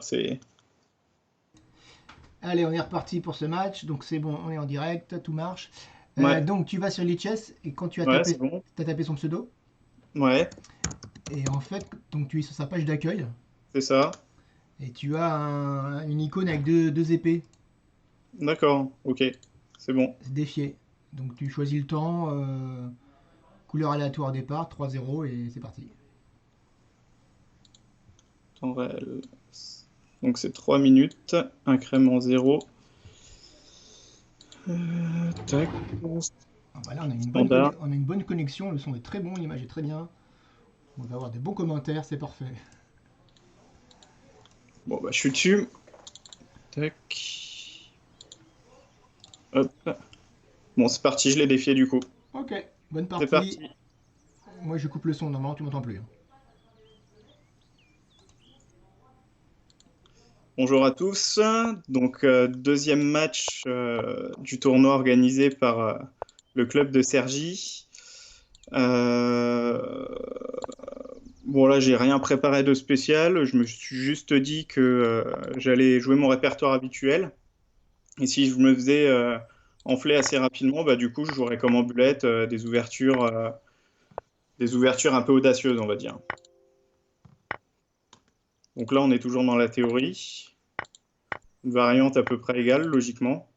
C'est... Allez, on est reparti pour ce match. Donc c'est bon, on est en direct, tout marche. Ouais, Donc tu vas sur Lichess et quand tu as ouais, c'est tapé, bon. t'as tapé son pseudo. Ouais, Et en fait, donc tu es sur sa page d'accueil c'est ça. et tu as une icône avec deux épées. D'accord, ok, c'est bon. C'est défier. Donc tu choisis le temps, couleur aléatoire au départ, 3-0 et c'est parti. Temps réel. Donc c'est 3 minutes, incrément zéro. Tac, Ah, voilà, on a standard. on a une bonne connexion, le son est très bon, l'image est très bien. On va avoir des bons commentaires, c'est parfait. Bon, bah je suis dessus. Tac. Hop. Bon, c'est parti, je l'ai défié du coup. Ok, bonne C'est partie. parti. Moi je coupe le son, normalement tu m'entends plus, hein. Bonjour à tous. Donc, deuxième match du tournoi organisé par le club de Cergy. Euh, Bon, là, j'ai rien préparé de spécial. Je me suis juste dit que j'allais jouer mon répertoire habituel. Et si je me faisais enfler assez rapidement, bah, du coup, je jouerais comme en bulette des ouvertures un peu audacieuses, on va dire. Donc là, on est toujours dans la théorie. Une variante à peu près égale, logiquement.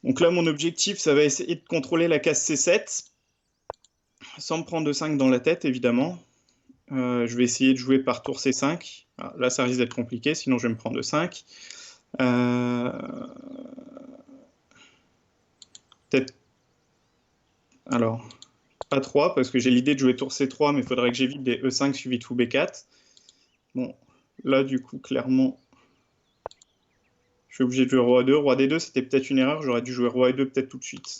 Donc là, mon objectif, ça va essayer de contrôler la case C7, sans me prendre de 5 dans la tête, évidemment. Je vais essayer de jouer par tour C5. Alors, là, ça risque d'être compliqué, sinon je vais me prendre de 5. Euh, Peut-être. Alors, pas 3, parce que j'ai l'idée de jouer tour C3, mais il faudrait que j'évite des E5 suivi de fou B4. Bon, là, du coup, clairement, je suis obligé de jouer roi A2. Roi D2, c'était peut-être une erreur. J'aurais dû jouer roi E2 peut-être tout de suite.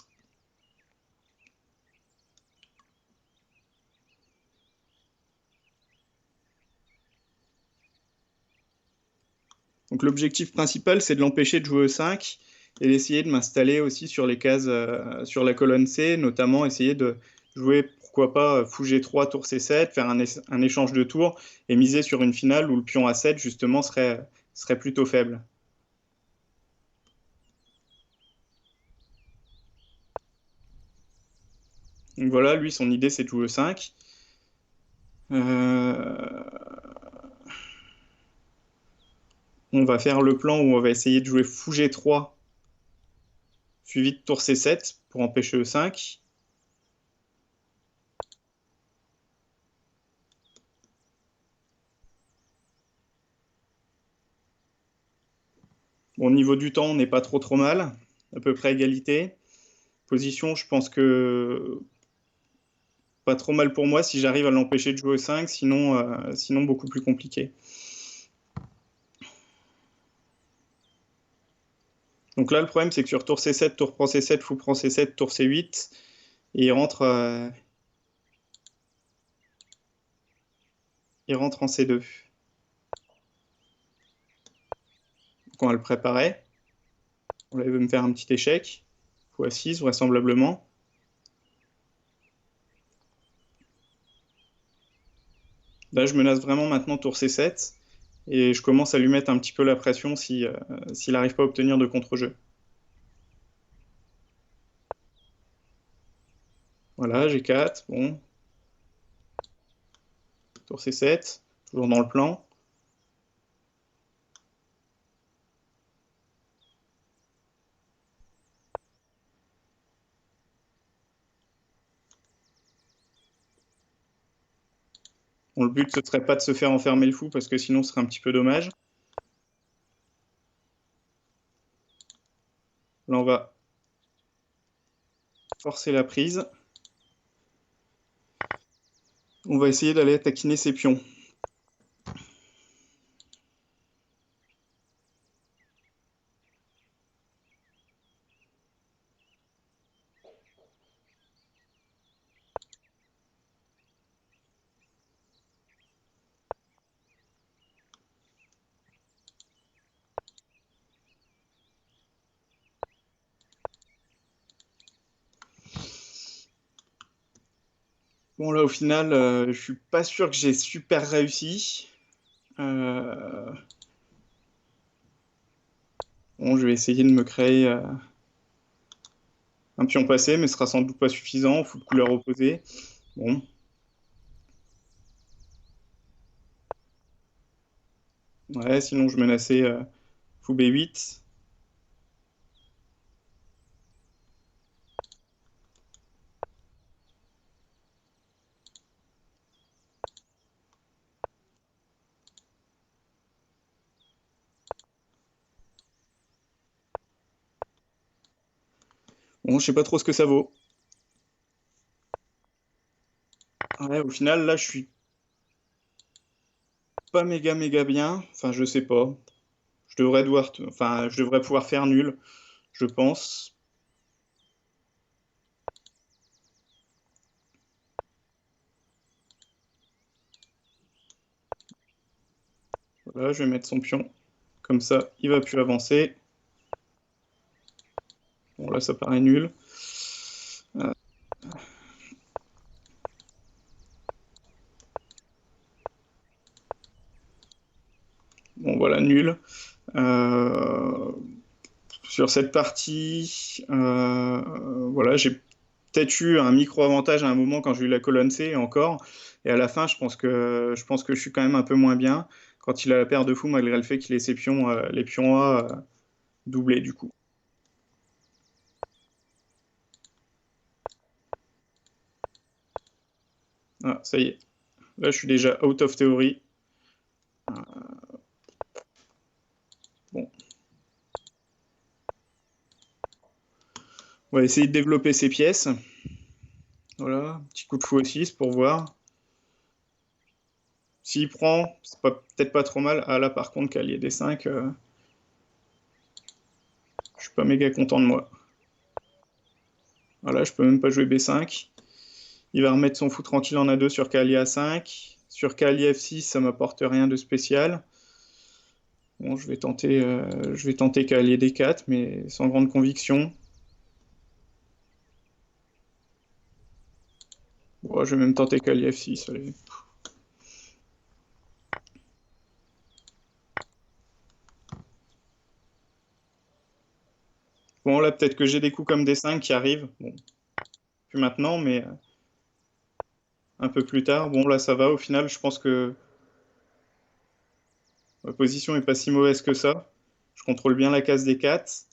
Donc, l'objectif principal, c'est de l'empêcher de jouer E5 et d'essayer de m'installer aussi sur les cases, sur la colonne C, notamment essayer de jouer, pourquoi pas, fou G3, tour C7, faire un échange de tours et miser sur une finale où le pion A7, justement, serait plutôt faible. Donc voilà, lui, son idée, c'est de jouer E5. On va faire le plan où on va essayer de jouer fou G3, suivi de tour C7 pour empêcher E5. Bon, au niveau du temps, on n'est pas trop mal, à peu près égalité. Position, je pense que pas trop mal pour moi si j'arrive à l'empêcher de jouer E5, sinon beaucoup plus compliqué. Donc là, le problème, c'est que sur tour C7, tour prend C7, fou prend C7, tour C8, et il rentre en C2. Donc on va le préparer. On va me faire un petit échec. Fou A6, vraisemblablement. Là, je menace vraiment maintenant tour C7 et je commence à lui mettre un petit peu la pression s'il n'arrive pas à obtenir de contre-jeu. Voilà, G4, bon, tour C7, toujours dans le plan. Bon, le but, ce serait pas de se faire enfermer le fou parce que sinon, ce serait un petit peu dommage. Là, on va forcer la prise. On va essayer d'aller taquiner ses pions. Bon, là, au final, je suis pas sûr que j'ai super réussi. Euh, Bon, je vais essayer de me créer un pion passé, mais ce sera sans doute pas suffisant. Fou de couleur opposée. Bon, ouais, sinon je menaçais fou B8. Bon, je sais pas trop ce que ça vaut. Ouais, au final, là, je suis pas méga bien. Enfin, je sais pas. Enfin, je devrais pouvoir faire nul, je pense. Voilà, je vais mettre son pion. Comme ça, il va plus avancer. Bon, là, ça paraît nul. Bon, voilà, nul. Euh, Sur cette partie, voilà, j'ai peut-être eu un micro-avantage à un moment quand j'ai eu la colonne C encore. Et à la fin, je pense que je suis quand même un peu moins bien quand il a la paire de fous, malgré le fait qu'il ait ses pions, les pions A doublés du coup. Ah, ça y est. Là, je suis déjà out of theory. Bon, on va essayer de développer ces pièces. Voilà, petit coup de fou aussi pour voir. S'il prend, c'est peut-être pas trop mal. Ah là, par contre, cavalier D5, je suis pas méga content de moi. Voilà, je peux même pas jouer B5. Il va remettre son fou tranquille en A2 sur cavalier A5. Sur cavalier F6, ça m'apporte rien de spécial. Bon, je vais tenter cavalier D4, mais sans grande conviction. Bon, je vais même tenter cavalier F6. Allez. Bon, là, peut-être que j'ai des coups comme D5 qui arrivent. Bon, plus maintenant, mais un peu plus tard. Bon, là, ça va. Au final, je pense que ma position est pas si mauvaise que ça. Je contrôle bien la case D4.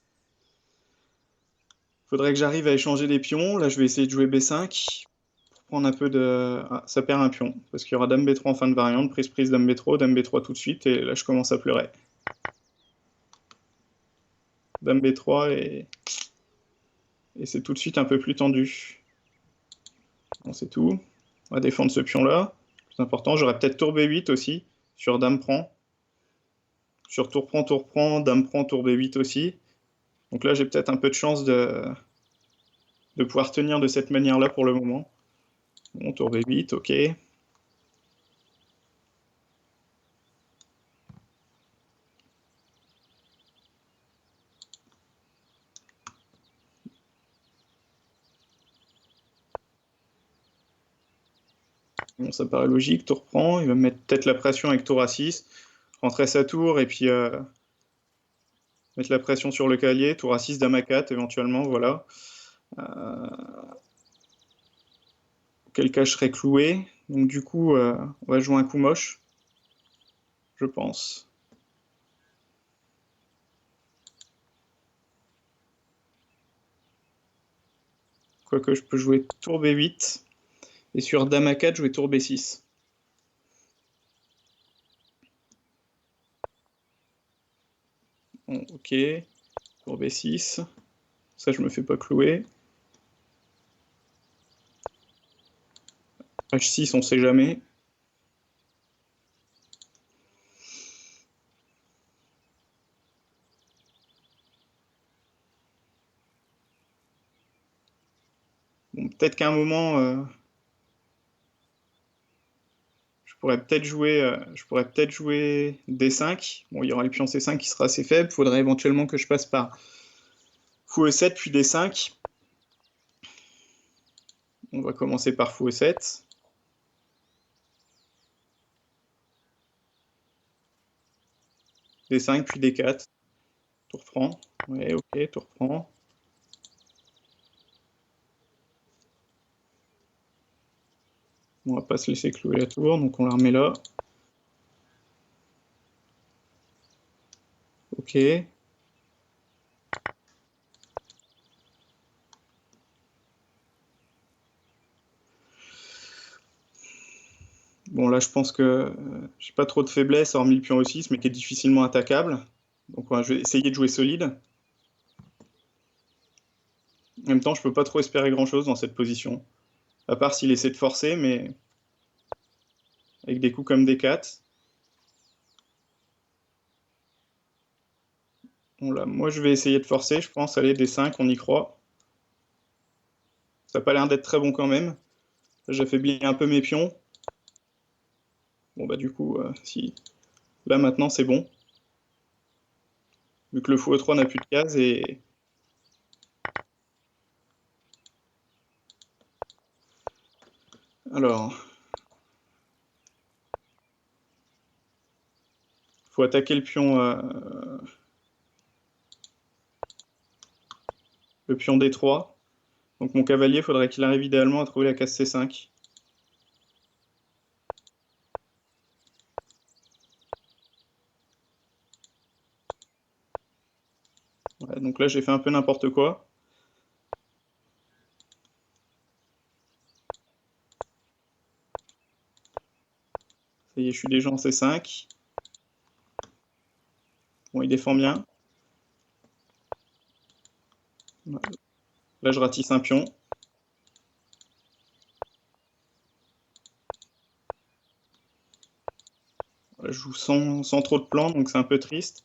Faudrait que j'arrive à échanger les pions. Là, je vais essayer de jouer B5 pour prendre un peu de... Ah, ça perd un pion, parce qu'il y aura Dame B3 en fin de variante, prise, Dame B3, Dame B3 tout de suite, et là, je commence à pleurer. Dame B3, et c'est tout de suite un peu plus tendu. Bon, c'est tout. On va défendre ce pion-là. C'est important. J'aurais peut-être tour B8 aussi, sur Dame prend. Sur tour prend, Dame prend, tour B8 aussi. Donc là, j'ai peut-être un peu de chance de pouvoir tenir de cette manière-là pour le moment. Bon, tour B8, ok. Bon, ça paraît logique, tour prend. Il va mettre peut-être la pression avec tour A6. Rentrer sa tour et puis mettre la pression sur le cavalier. Tour A6, Dame A4 éventuellement, voilà. Euh, Auquel cas je serais cloué. Donc du coup, on va jouer un coup moche, je pense. Quoique je peux jouer tour B8. Et sur Dame A4, jouer tour B6. Bon, ok. Tour B6. Ça, je me fais pas clouer. H6, on sait jamais. Bon, peut-être qu'à un moment, je pourrais peut-être jouer D5. Bon, il y aura le pion C5 qui sera assez faible. Il faudrait éventuellement que je passe par fou E7 puis D5. On va commencer par fou E7. D5 puis D4. Tour franc. Ouais, ok, tour franc. On va pas se laisser clouer la tour, donc on la remet là. Ok. Bon, là, je pense que j'ai pas trop de faiblesse, hormis le pion E6, mais qui est difficilement attaquable. Donc, ouais, je vais essayer de jouer solide. En même temps, je peux pas trop espérer grand-chose dans cette position. À part s'il essaie de forcer, mais avec des coups comme D4. Bon, là, moi, je vais essayer de forcer, je pense. Allez, D5, on y croit. Ça n'a pas l'air d'être très bon quand même. J'affaiblis un peu mes pions. Bon, bah, du coup, si. Là, maintenant, c'est bon. Vu que le fou E3 n'a plus de cases et. Alors. Faut attaquer le pion D3. Donc mon cavalier, il faudrait qu'il arrive idéalement à trouver la case C5. Ouais, donc là, j'ai fait un peu n'importe quoi. Ça y est, je suis déjà en C5. Bon, il défend bien. Là, je ratisse un pion. Là, je joue sans trop de plans, donc c'est un peu triste.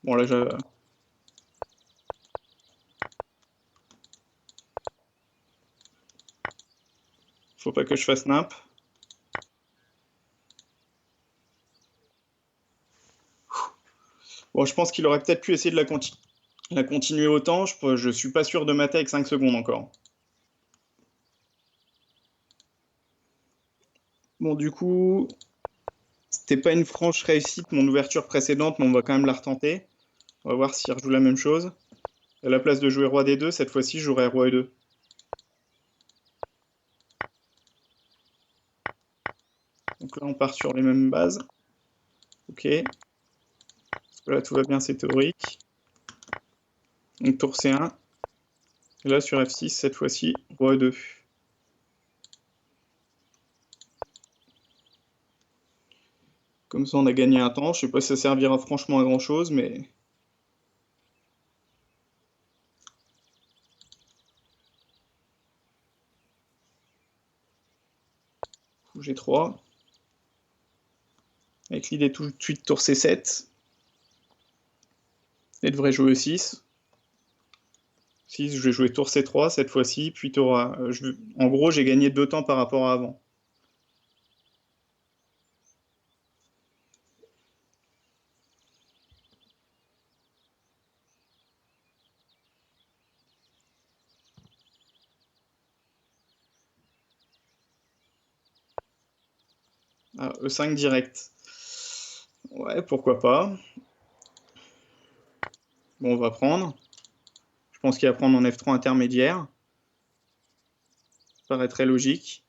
Bon, là, faut pas que je fasse nimp. Bon, je pense qu'il aurait peut-être pu essayer de la continuer autant. Je suis pas sûr de mater avec 5 secondes encore. Bon, du coup, c'était pas une franche réussite, mon ouverture précédente, mais on va quand même la retenter. On va voir s'il rejoue la même chose. À la place de jouer roi D2, cette fois-ci, je jouerai roi E2. Donc là, on part sur les mêmes bases. Ok. Parce que là, tout va bien, c'est théorique. Donc tour C1. Et là, sur F6, cette fois-ci, roi E2. Comme ça, on a gagné un temps. Je sais pas si ça servira franchement à grand-chose, mais... Fou G3. Avec l'idée tout de suite tour C7. Et devrait jouer E6. 6, je vais jouer tour C3 cette fois-ci, puis tour A. En gros, j'ai gagné 2 temps par rapport à avant. Ah, E5 direct. Ouais, pourquoi pas. Bon, on va prendre. Je pense qu'il va prendre en F3 intermédiaire. Ça paraît très logique.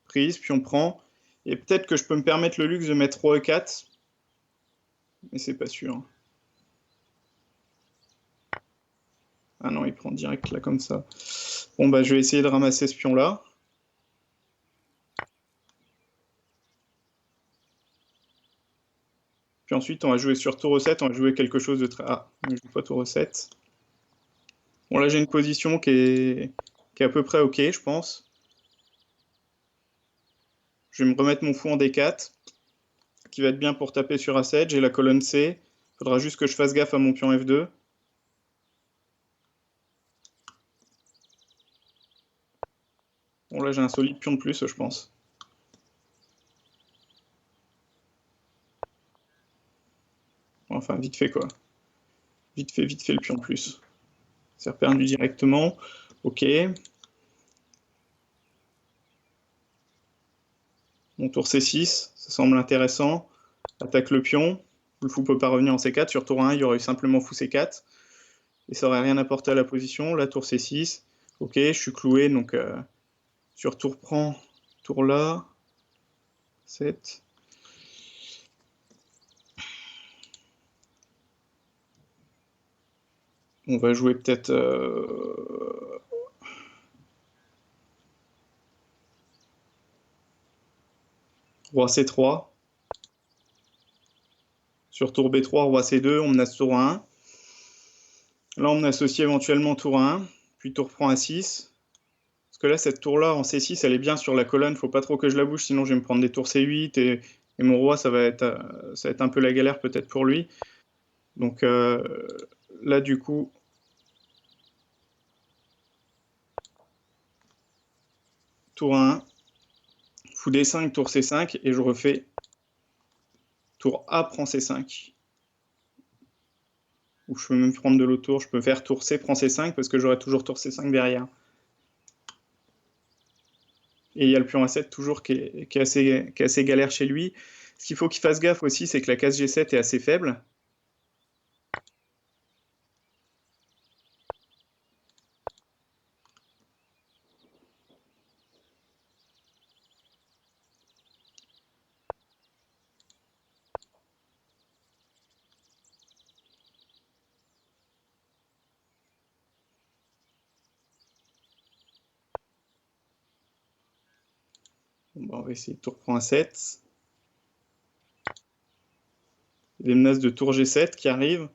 Prise, puis on prend. Et peut-être que je peux me permettre le luxe de mettre roi E4. Mais c'est pas sûr. Ah non, il prend direct là comme ça. Bon, bah je vais essayer de ramasser ce pion-là. Puis ensuite, on va jouer sur tour E7, on va jouer quelque chose de très... Ah, je joue pas tour E7. Bon, là, j'ai une position qui est à peu près OK, je pense. Je vais me remettre mon fou en D4, qui va être bien pour taper sur A7. J'ai la colonne C. Il faudra juste que je fasse gaffe à mon pion F2. Bon, là, j'ai un solide pion de plus, je pense. Enfin, vite fait, quoi. Vite fait le pion de plus. C'est perdu directement. Ok. Mon tour C6, ça semble intéressant. Attaque le pion. Le fou peut pas revenir en C4. Sur tour 1, il y aurait eu simplement fou C4. Et ça aurait rien apporté à la position. La tour C6. Ok, je suis cloué, donc sur tour prend, tour là. 7. On va jouer peut-être roi C3. Sur tour B3, roi C2, on menace tour 1. Là, on associe éventuellement tour 1, puis tour prend A6. Parce que là, cette tour-là en C6, elle est bien sur la colonne, faut pas trop que je la bouge, sinon je vais me prendre des tours C8 et mon roi, ça va être un peu la galère peut-être pour lui. Donc là, du coup, tour 1, fou D5, tour C5, et je refais tour A prend C5. Ou je peux même prendre de l'autre tour, je peux faire tour C prend C5 parce que j'aurai toujours tour C5 derrière. Et il y a le pion A7 toujours qui est assez galère chez lui. Ce qu'il faut qu'il fasse gaffe aussi, c'est que la case G7 est assez faible. Bon, on va essayer de tour prend A7. Des menaces de tour G7 qui arrivent.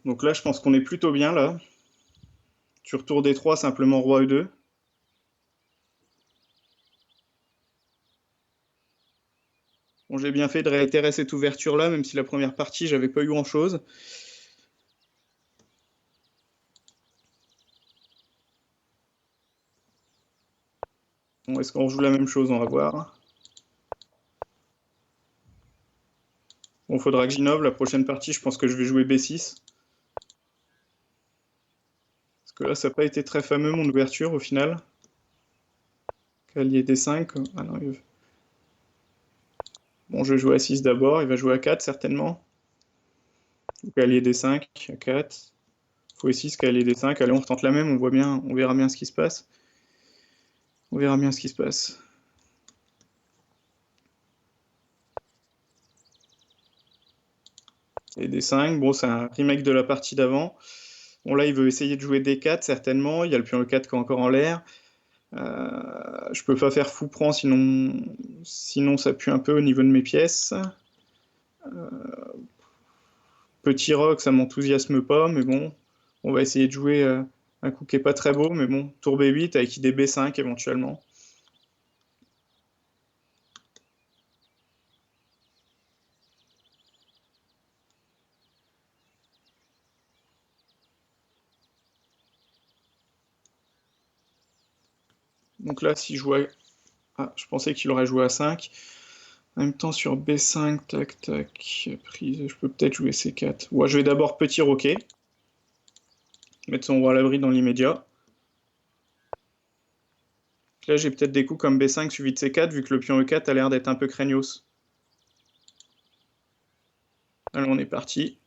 Donc là, je pense qu'on est plutôt bien là. Sur tour D3, simplement roi E2. Bon, j'ai bien fait de réitérer cette ouverture-là, même si la première partie, j'avais pas eu grand-chose. Bon, est-ce qu'on joue la même chose? On va voir. Bon, faudra que j'innove. La prochaine partie, je pense que je vais jouer B6. Parce que là, ça n'a pas été très fameux, mon ouverture, au final. Cavalier D5. Ah non, bon, je vais jouer A6 d'abord. Il va jouer A4, certainement. Cavalier D5, A4. Fou E6, cavalier D5. Allez, on retente la même. On verra bien ce qui se passe. On verra bien ce qui se passe. Et D5, bon, c'est un remake de la partie d'avant. Bon, là, il veut essayer de jouer D4, certainement. Il y a le pion E4 qui est encore en l'air. Je peux pas faire fou prend, sinon ça pue un peu au niveau de mes pièces. Petit rock, ça m'enthousiasme pas, mais bon, on va essayer de jouer un coup qui est pas très beau, mais bon, tour B8 avec idée B5 éventuellement. Donc là, si je jouais... Ah, je pensais qu'il aurait joué à 5. En même temps, sur B5, tac, tac, prise, je peux peut-être jouer C4. Ouais, je vais d'abord petit roquet. Mettre son roi à l'abri dans l'immédiat. Là, j'ai peut-être des coups comme B5 suivi de C4, vu que le pion E4 a l'air d'être un peu craignos. Alors, on est parti.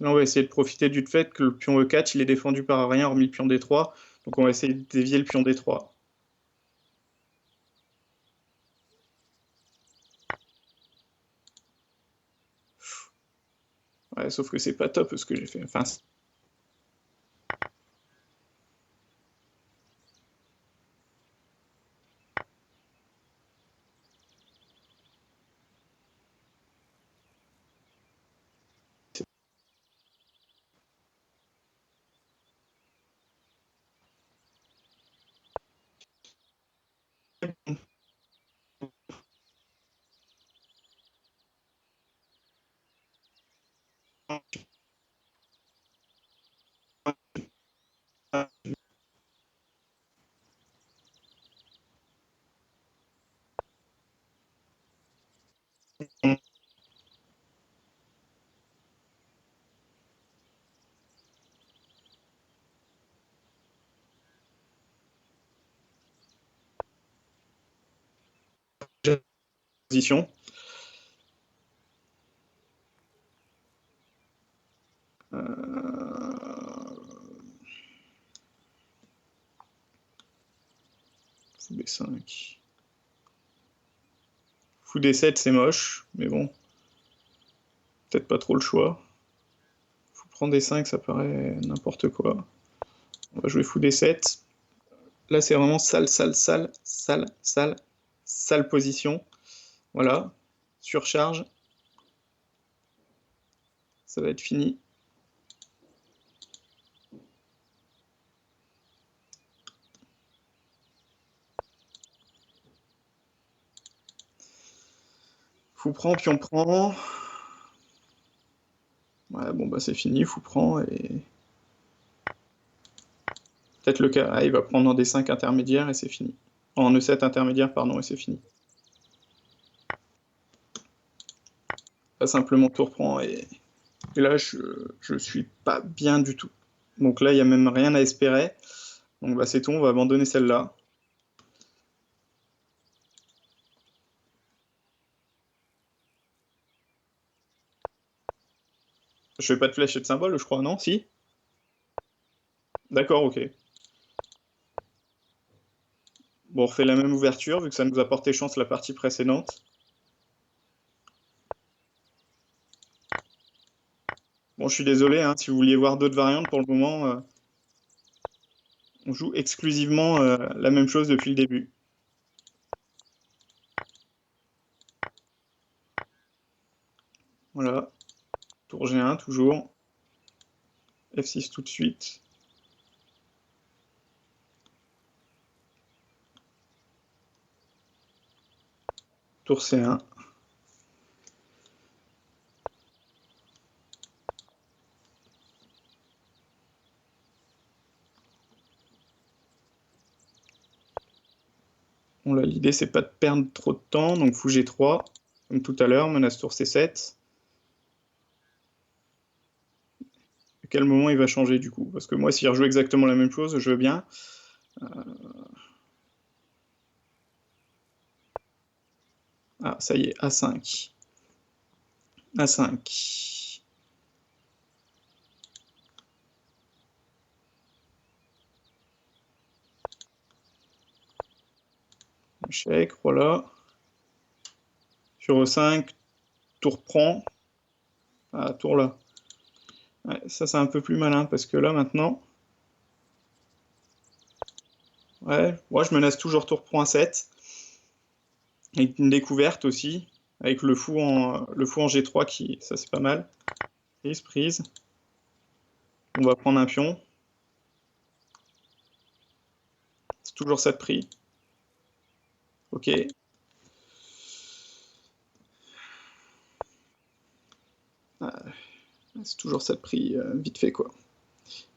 Là, on va essayer de profiter du fait que le pion E4, il est défendu par rien, hormis le pion D3. Donc, on va essayer de dévier le pion D3. Ouais, sauf que c'est pas top ce que j'ai fait. Enfin, Position. Fou B5. Fou D7, c'est moche, mais bon. Peut-être pas trop le choix. Fou prend D5, ça paraît n'importe quoi. On va jouer fou D7. Là, c'est vraiment sale, sale, sale, sale, sale, sale position. Voilà. Surcharge. Ça va être fini. Fou prend, pion prend. Ouais, bon, bah c'est fini. Fou prend et... Peut-être le cas. Ah, il va prendre en D5 intermédiaire et c'est fini. En E7 intermédiaire, pardon, et c'est fini. Pas simplement tour prend et là, je suis pas bien du tout. Donc là, il n'y a même rien à espérer. Donc bah c'est tout, on va abandonner celle-là. Je fais pas de flèche et de symbole, je crois, non? Si? D'accord, ok. Bon, on refait la même ouverture, vu que ça nous a porté chance la partie précédente. Bon, je suis désolé, hein, si vous vouliez voir d'autres variantes, pour le moment, on joue exclusivement la même chose depuis le début. Voilà. Tour G1, toujours. F6 tout de suite. Tour C1. Bon, là, l'idée, c'est pas de perdre trop de temps, donc fou G3, comme tout à l'heure, menace tour C7. À quel moment il va changer, du coup? Parce que moi, s'il rejoue exactement la même chose, je veux bien. Ah, ça y est, A5. A5. Échec, voilà. Sur E5, tour prend. Ah, tour là. Ouais, ça, c'est un peu plus malin, parce que là, maintenant... Ouais, moi, je menace toujours tour prend A7. Avec une découverte aussi, avec le fou en G3, qui, ça, c'est pas mal. Prise, prise. On va prendre un pion. C'est toujours ça de prix. Ok. Ah, c'est toujours ça de prix, vite fait, quoi.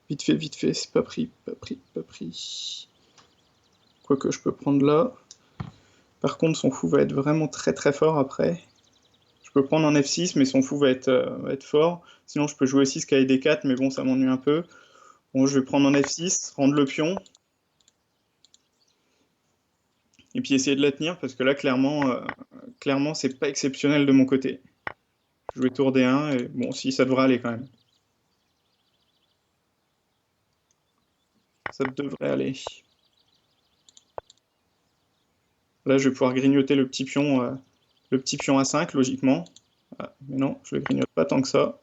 Vite fait, c'est pas pris, pas pris, pas pris. Quoique je peux prendre là. Par contre, son fou va être vraiment très très fort après. Je peux prendre en F6, mais son fou va être fort. Sinon, je peux jouer 6 KD4, mais bon, ça m'ennuie un peu. Bon, je vais prendre en F6, rendre le pion. Et puis essayer de la tenir, parce que là, clairement c'est pas exceptionnel de mon côté. Jouer tour D1, et bon, si, ça devrait aller quand même. Ça devrait aller. Là, je vais pouvoir grignoter le petit pion A5, logiquement. Ah, mais non, je le grignote pas tant que ça.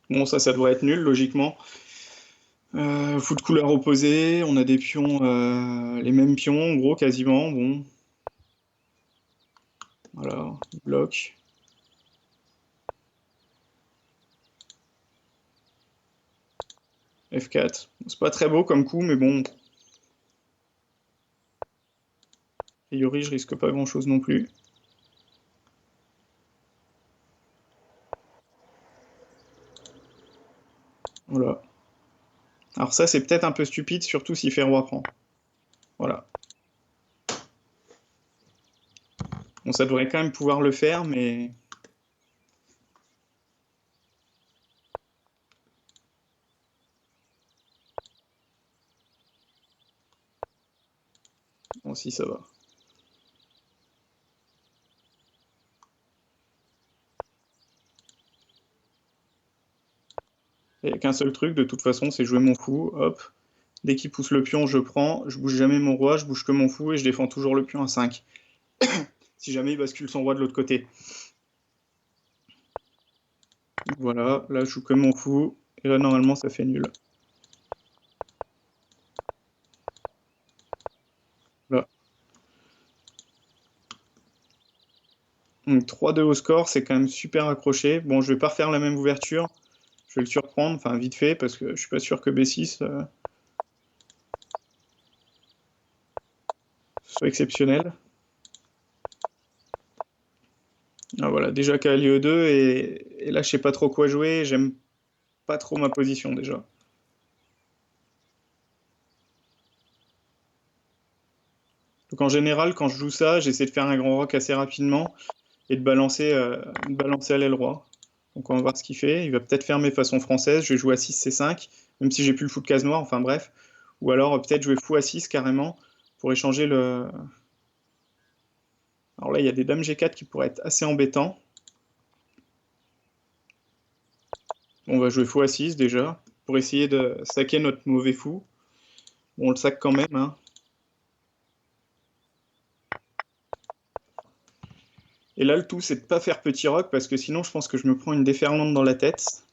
Bon, ça devrait être nul, logiquement. Fou de couleur opposée, on a des pions, les mêmes pions, en gros, quasiment. Bon, voilà, bloc. F4. C'est pas très beau comme coup, mais bon. A priori, je risque pas grand-chose non plus. Voilà. Alors ça, c'est peut-être un peu stupide, surtout s'il fait roi prend. Voilà. Bon, ça devrait quand même pouvoir le faire, mais... Bon, si, ça va. Il n'y a qu'un seul truc, de toute façon, c'est jouer mon fou. Hop. Dès qu'il pousse le pion, je prends. Je bouge jamais mon roi, je bouge que mon fou et je défends toujours le pion à 5. Si jamais il bascule son roi de l'autre côté. Voilà, là je joue que mon fou. Et là, normalement, ça fait nul. Là. Donc 3-2 au score, c'est quand même super accroché. Bon, je vais pas refaire la même ouverture. Je vais le surprendre, enfin vite fait, parce que je suis pas sûr que B6 soit exceptionnel. Ah, voilà, déjà cavalier E2, et là je sais pas trop quoi jouer, j'aime pas trop ma position déjà. Donc en général, quand je joue ça, j'essaie de faire un grand rock assez rapidement et de balancer à l'aile roi. Donc on va voir ce qu'il fait. Il va peut-être faire mes façons françaises. Je vais jouer à 6 C5, même si j'ai plus le fou de case noire, enfin bref. Ou alors peut-être jouer fou à 6 carrément pour échanger le. Alors là, il y a des dames G4 qui pourraient être assez embêtants. On va jouer fou à 6 déjà pour essayer de saquer notre mauvais fou. Bon, on le sac quand même, hein. Et là, le tout, c'est de pas faire petit rock parce que sinon, je pense que je me prends une déferlante dans la tête.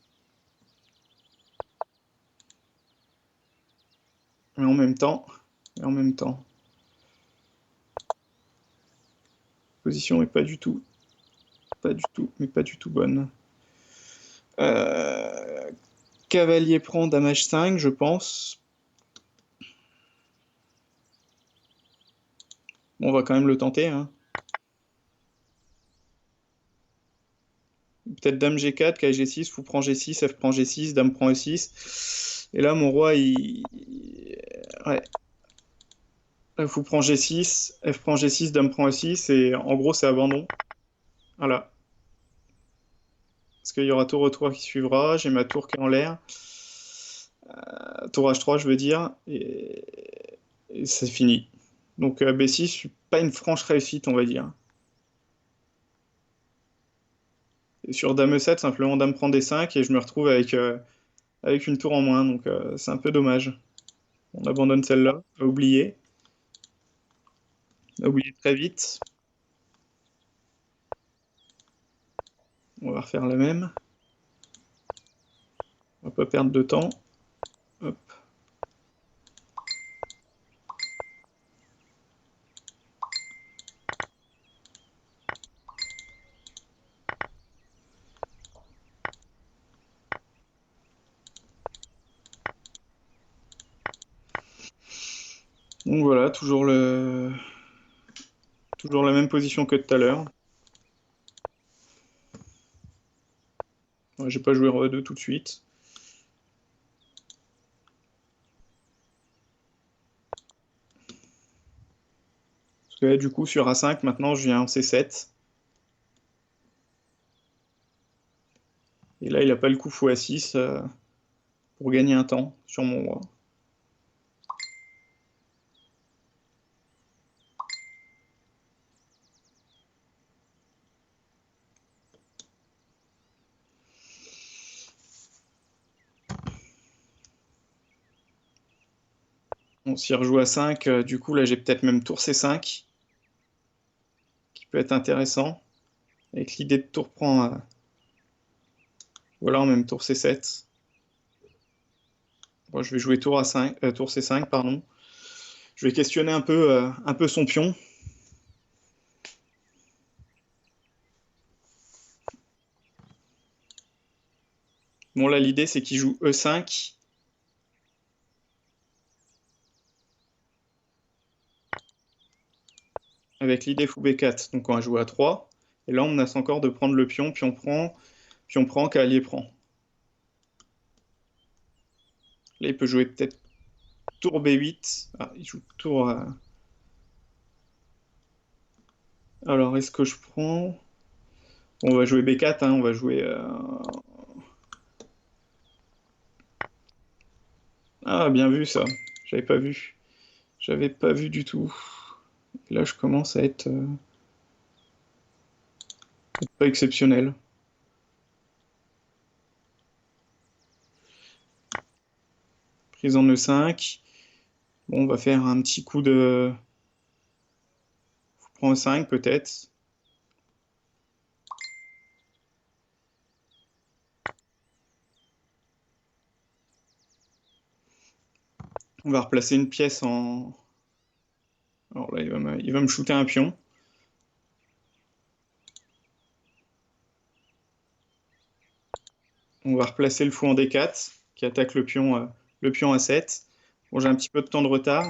Mais en même temps, position est pas du tout bonne. Euh, Cavalier prend dame H5, je pense. Bon, on va quand même le tenter, hein. Peut-être dame G4, KG6, fou prend G6, F prend G6, dame prend E6. Et là, mon roi, il... Ouais. Là, fou prend G6, F prend G6, dame prend E6, et en gros, c'est abandon. Voilà. Parce qu'il y aura tour E3 qui suivra, j'ai ma tour qui est en l'air. Tour H3, je veux dire, et c'est fini. Donc B6, pas une franche réussite, on va dire. Et sur Dame E7, simplement Dame prend D5 et je me retrouve avec une tour en moins, donc c'est un peu dommage. On abandonne celle-là, à oublier très vite. On va refaire la même. On va pas perdre de temps. Hop. Donc voilà, toujours la même position que tout à l'heure. Ouais, j'ai pas joué Roi 2 tout de suite. Parce que là, du coup, sur A5, maintenant, je viens en C7. Et là, il a pas le coup fou A6 pour gagner un temps sur mon roi. Bon, s'il rejoue à 5, du coup, là, j'ai peut-être même tour C5, qui peut être intéressant. Avec l'idée de tour prend, ou alors même tour C7. Bon, je vais jouer tour A5, tour C5, pardon. Je vais questionner un peu son pion. Bon, là, l'idée, c'est qu'il joue E5. Avec l'idée fou B4. Donc, on va jouer à 3. Et là, on menace encore de prendre le pion prend, cavalier prend. Là, il peut jouer peut-être tour B8. Ah, il joue tour... Alors, est-ce que je prends... On va jouer B4, hein, on va jouer... Ah, bien vu ça. J'avais pas vu. J'avais pas vu du tout. Et là, je commence à être pas exceptionnel. Prise en E5. Bon, on va faire un petit coup de... Prends E5 peut-être. On va replacer une pièce en... Alors là, il va me shooter un pion. On va replacer le fou en D4, qui attaque le pion A7. Bon, j'ai un petit peu de temps de retard.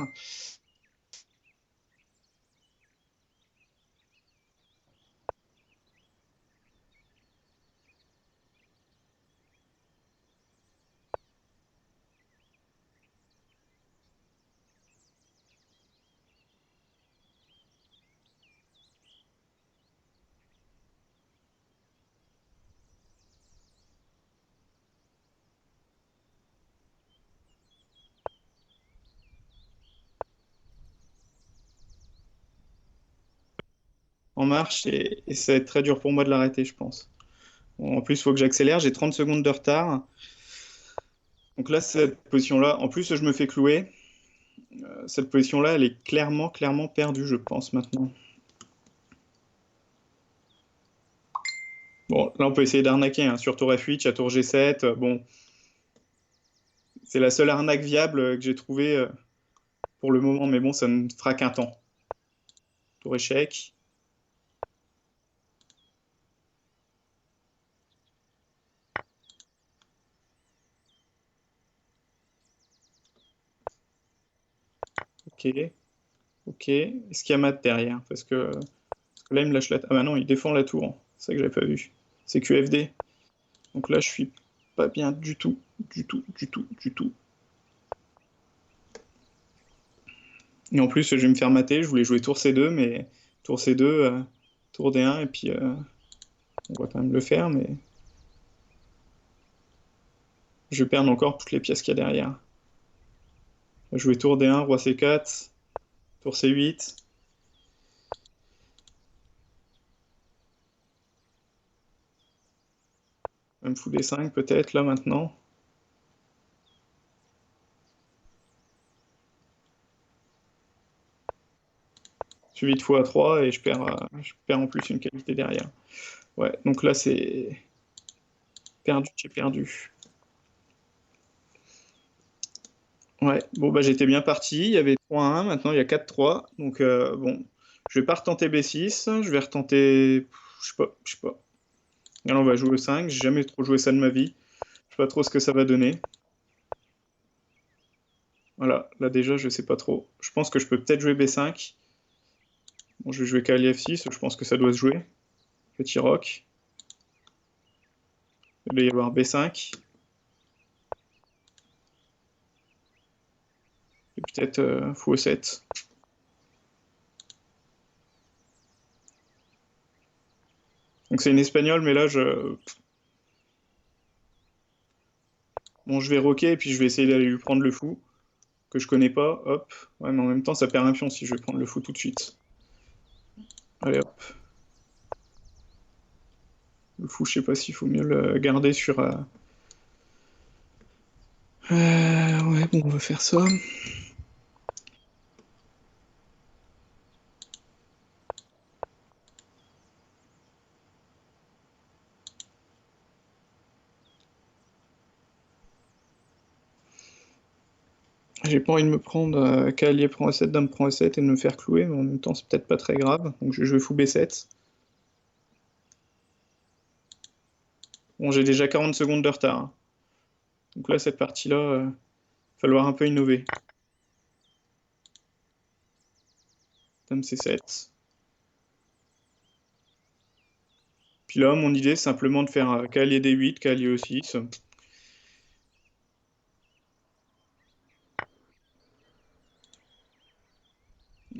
En marche, et ça va être très dur pour moi de l'arrêter, je pense. Bon, en plus, il faut que j'accélère, j'ai 30 secondes de retard. Donc là, cette position-là, en plus, je me fais clouer. Cette position-là, elle est clairement, clairement perdue, je pense, maintenant. Bon, là, on peut essayer d'arnaquer, hein, sur tour F8, à tour G7. Bon, c'est la seule arnaque viable que j'ai trouvée pour le moment, mais bon, ça ne fera qu'un temps. Tour échec. Ok, ok. Est-ce qu'il y a mat derrière? Parce que là, il me lâche la... Ah bah non, il défend la tour. C'est ça que j'avais pas vu. C'est QFD. Donc là, je suis pas bien du tout, du tout, du tout, du tout. Et en plus, je vais me faire mater. Je voulais jouer tour C2, mais tour C2, tour D1, et puis on va quand même le faire, mais je vais perdre encore toutes les pièces qu'il y a derrière. Je vais jouer tour D1, roi C4, tour C8. Même fou D5 peut-être, là, maintenant. Suivi de fou A3, et je perds en plus une qualité derrière. Ouais, donc là, c'est perdu, j'ai perdu. Ouais, bon, bah j'étais bien parti. Il y avait 3-1, maintenant il y a 4-3. Donc, bon, je vais pas retenter B6. Je vais retenter. Je sais pas, je sais pas. Alors, on va jouer au 5. J'ai jamais trop joué ça de ma vie. Je sais pas trop ce que ça va donner. Voilà, là déjà, je sais pas trop. Je pense que je peux peut-être jouer B5. Bon, je vais jouer cavalier F6. Je pense que ça doit se jouer. Petit roc. Il doit y avoir B5. Et peut-être fou E7. Donc, c'est une espagnole, mais là, bon, je vais roquer et puis je vais essayer d'aller lui prendre le fou, que je connais pas. Hop. Ouais, mais en même temps, ça perd un pion si je vais prendre le fou tout de suite. Allez hop. Le fou, je sais pas s'il faut mieux le garder sur. Ouais, bon, on va faire ça. J'ai pas envie de me prendre cavalier prend A7, dame prend A7 et de me faire clouer, mais en même temps, c'est peut-être pas très grave. Donc je vais jouer fou B7. Bon, j'ai déjà 40 secondes de retard, hein. Donc là, cette partie-là, il va falloir un peu innover. Dame C7. Puis là, mon idée, c'est simplement de faire cavalier D8, cavalier E6.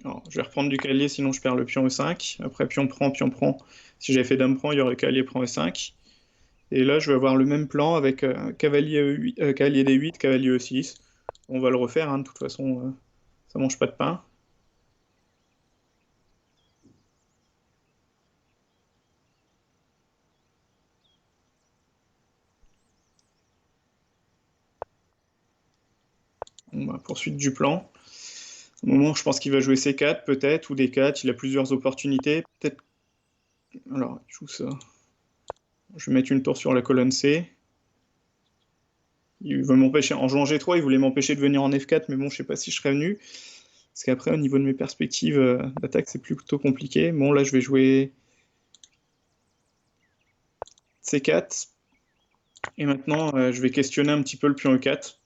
Alors, je vais reprendre du cavalier, sinon je perds le pion E5. Après, pion prend, pion prend. Si j'avais fait dame prend, il y aurait cavalier prend E5. Et là, je vais avoir le même plan avec cavalier, cavalier D8, cavalier E6. On va le refaire, hein, de toute façon, ça mange pas de pain. On va poursuite du plan. Au moment, je pense qu'il va jouer C4, peut-être, ou D4. Il a plusieurs opportunités. Peut-être. Alors, il joue ça. Je vais mettre une tour sur la colonne C. Il veut m'empêcher. En jouant G3, il voulait m'empêcher de venir en F4, mais bon, je sais pas si je serais venu. Parce qu'après, au niveau de mes perspectives d'attaque, c'est plutôt compliqué. Bon, là, je vais jouer C4. Et maintenant, je vais questionner un petit peu le pion E4.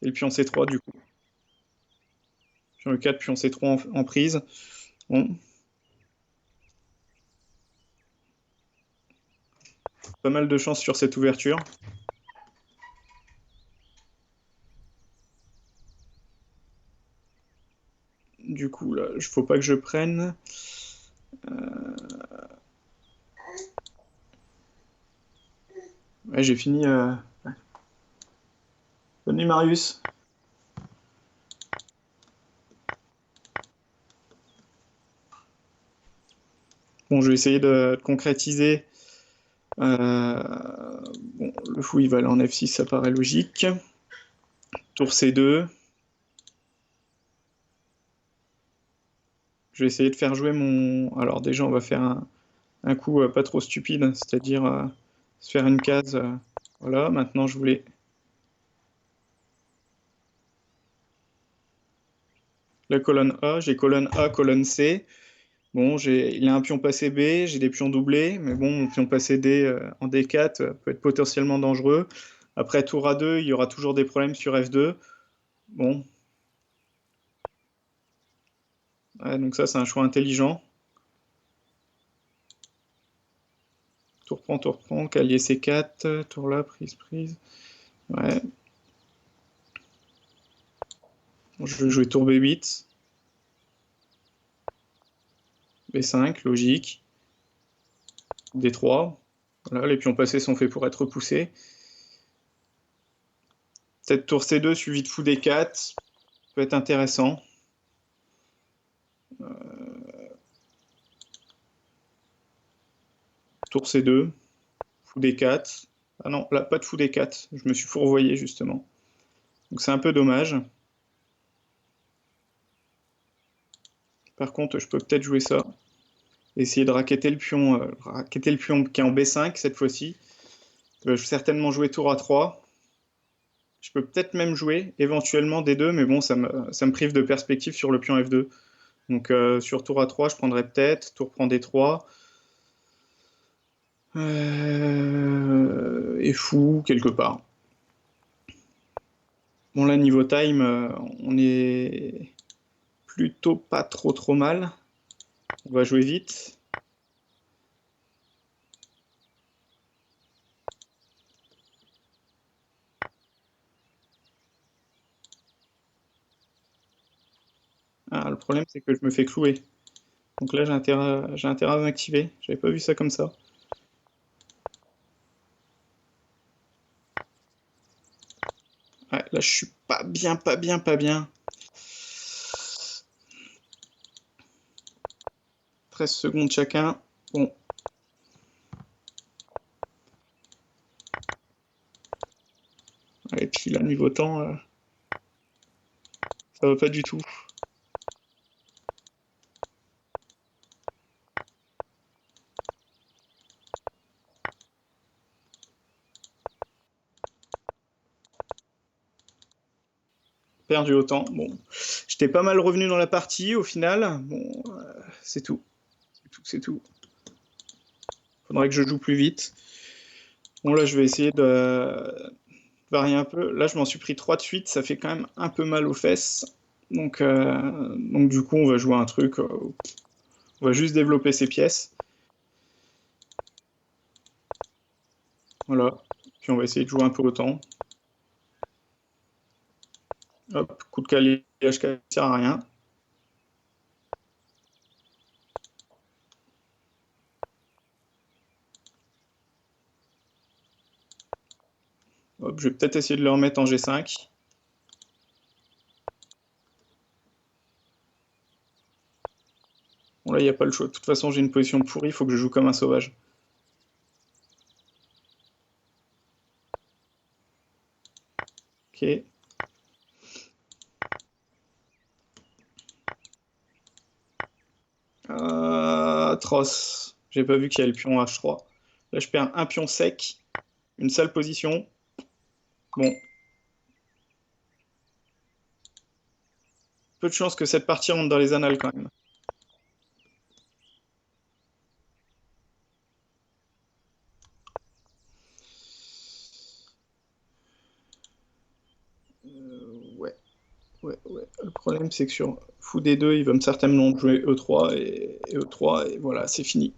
Et le pion C3, du coup. Pion E4, pion C3 en prise. Bon. Pas mal de chance sur cette ouverture. Du coup, là, il ne faut pas que je prenne. Ouais, j'ai fini. Bonne nuit, Marius. Bon, je vais essayer de concrétiser. Bon, le fou, il va aller en F6, ça paraît logique. Tour C2. Je vais essayer de faire jouer mon... Alors déjà, on va faire un coup pas trop stupide, c'est-à-dire se faire une case. Voilà, maintenant je voulais... La colonne A, j'ai colonne A, colonne C. Bon, il a un pion passé B, j'ai des pions doublés, mais bon, mon pion passé D en D4 peut être potentiellement dangereux. Après tour A2, il y aura toujours des problèmes sur F2. Bon. Ouais, donc ça, c'est un choix intelligent. Tour prend, cavalier C4, tour là, prise, prise. Ouais. Bon, je vais jouer tour B8. B5, logique. D3. Voilà, les pions passés sont faits pour être repoussés. Peut-être tour C2 suivi de fou D4 peut être intéressant. Tour C2, fou D4. Ah non, là, pas de fou D4. Je me suis fourvoyé, justement. Donc c'est un peu dommage. Par contre, je peux peut-être jouer ça. Essayer de racketter le pion qui est en B5 cette fois-ci. Je vais certainement jouer tour A3. Je peux peut-être même jouer éventuellement D2, mais bon, ça me prive de perspective sur le pion F2. Donc sur tour A3, je prendrais peut-être. Tour prend D3. Et fou, quelque part. Bon, là, niveau time, on est plutôt pas trop mal. On va jouer vite. Ah, le problème, c'est que je me fais clouer. Donc là, j'ai intérêt à m'activer. J'avais pas vu ça comme ça. Ouais, là, je suis pas bien. 13 secondes chacun. Bon. Et puis là, niveau temps, ça va pas du tout. Perdu autant. Bon, j'étais pas mal revenu dans la partie au final. Bon, c'est tout. C'est tout. Faudrait que je joue plus vite. Bon, là, je vais essayer de varier un peu. Là, je m'en suis pris 3 de suite. Ça fait quand même un peu mal aux fesses. Donc du coup, on va jouer un truc. On va juste développer ces pièces. Voilà. Puis on va essayer de jouer un peu autant. Hop, coup de cavalier H4 sert à rien. Hop, je vais peut-être essayer de le remettre en G5. Bon, là, il n'y a pas le choix. De toute façon, j'ai une position pourrie, il faut que je joue comme un sauvage. Ok. Atroce. J'ai pas vu qu'il y a le pion H3. Là, je perds un pion sec. Une sale position. Bon. Peu de chance que cette partie rentre dans les annales quand même. Ouais. Ouais. Le problème, c'est que sur fou D2, il va me certainement jouer E3 et E3, et voilà, c'est fini.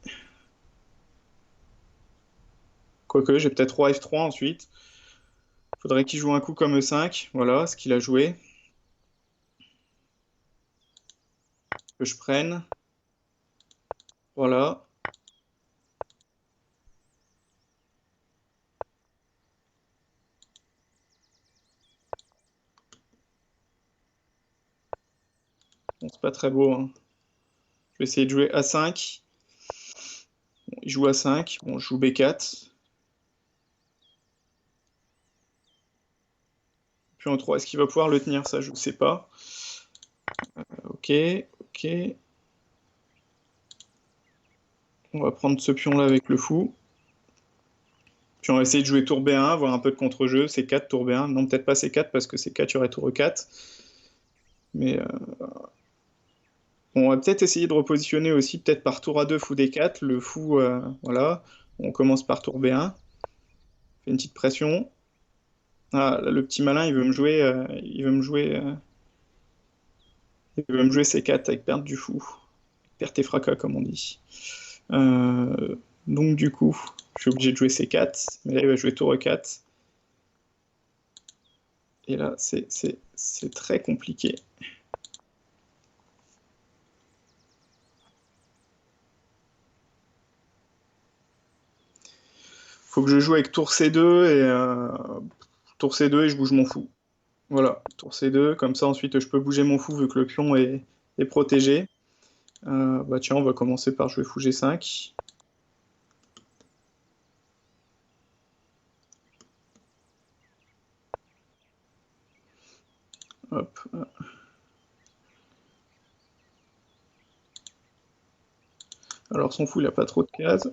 Quoique, j'ai peut-être roi F3 ensuite. Faudrait qu'il joue un coup comme E5. Voilà, ce qu'il a joué. Que je prenne. Voilà. Bon, c'est pas très beau, hein. Je vais essayer de jouer A5. Bon, il joue A5. Bon, je joue B4. Puis en 3, est-ce qu'il va pouvoir le tenir? Ça, je ne sais pas. Ok, ok. On va prendre ce pion-là avec le fou. Puis on va essayer de jouer tour B1, avoir un peu de contre-jeu. C4, tour B1. Non, peut-être pas C4, parce que C4, il y aurait tour E4. Mais bon, on va peut-être essayer de repositionner aussi, peut-être par tour A2, fou D4. Le fou, voilà. On commence par tour B1. Fait une petite pression. Ah, là, le petit malin, il veut me jouer, il veut me jouer C4 avec perte du fou. Perte et fracas, comme on dit. Euh, donc du coup, je suis obligé de jouer C4, mais là il va jouer tour E4. Et là, c'est très compliqué. Faut que je joue avec tour C2 tour C2 et je bouge mon fou. Voilà, tour C2, comme ça ensuite je peux bouger mon fou vu que le pion est protégé. Bah tiens, on va commencer par jouer fou G5. Hop. Alors son fou, il a pas trop de cases.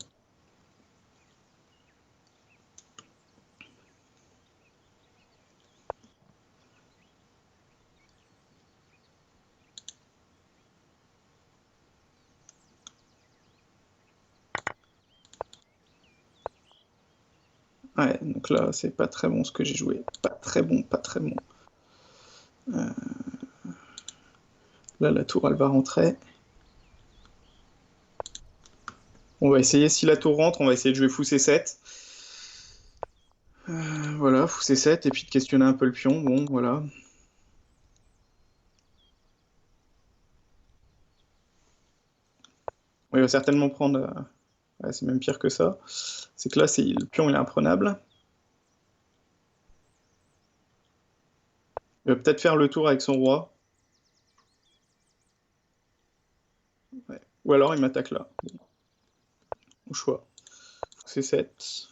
Ouais, donc là, c'est pas très bon ce que j'ai joué. Pas très bon, pas très bon. Là, la tour, elle va rentrer. On va essayer, si la tour rentre, on va essayer de jouer fou C7. Voilà, fou C7, et puis de questionner un peu le pion. Bon, voilà. Il va certainement prendre... ouais, c'est même pire que ça. C'est que là, le pion, il est imprenable. Il va peut-être faire le tour avec son roi. Ouais. Ou alors, il m'attaque là. Bon, au choix. Fou C7.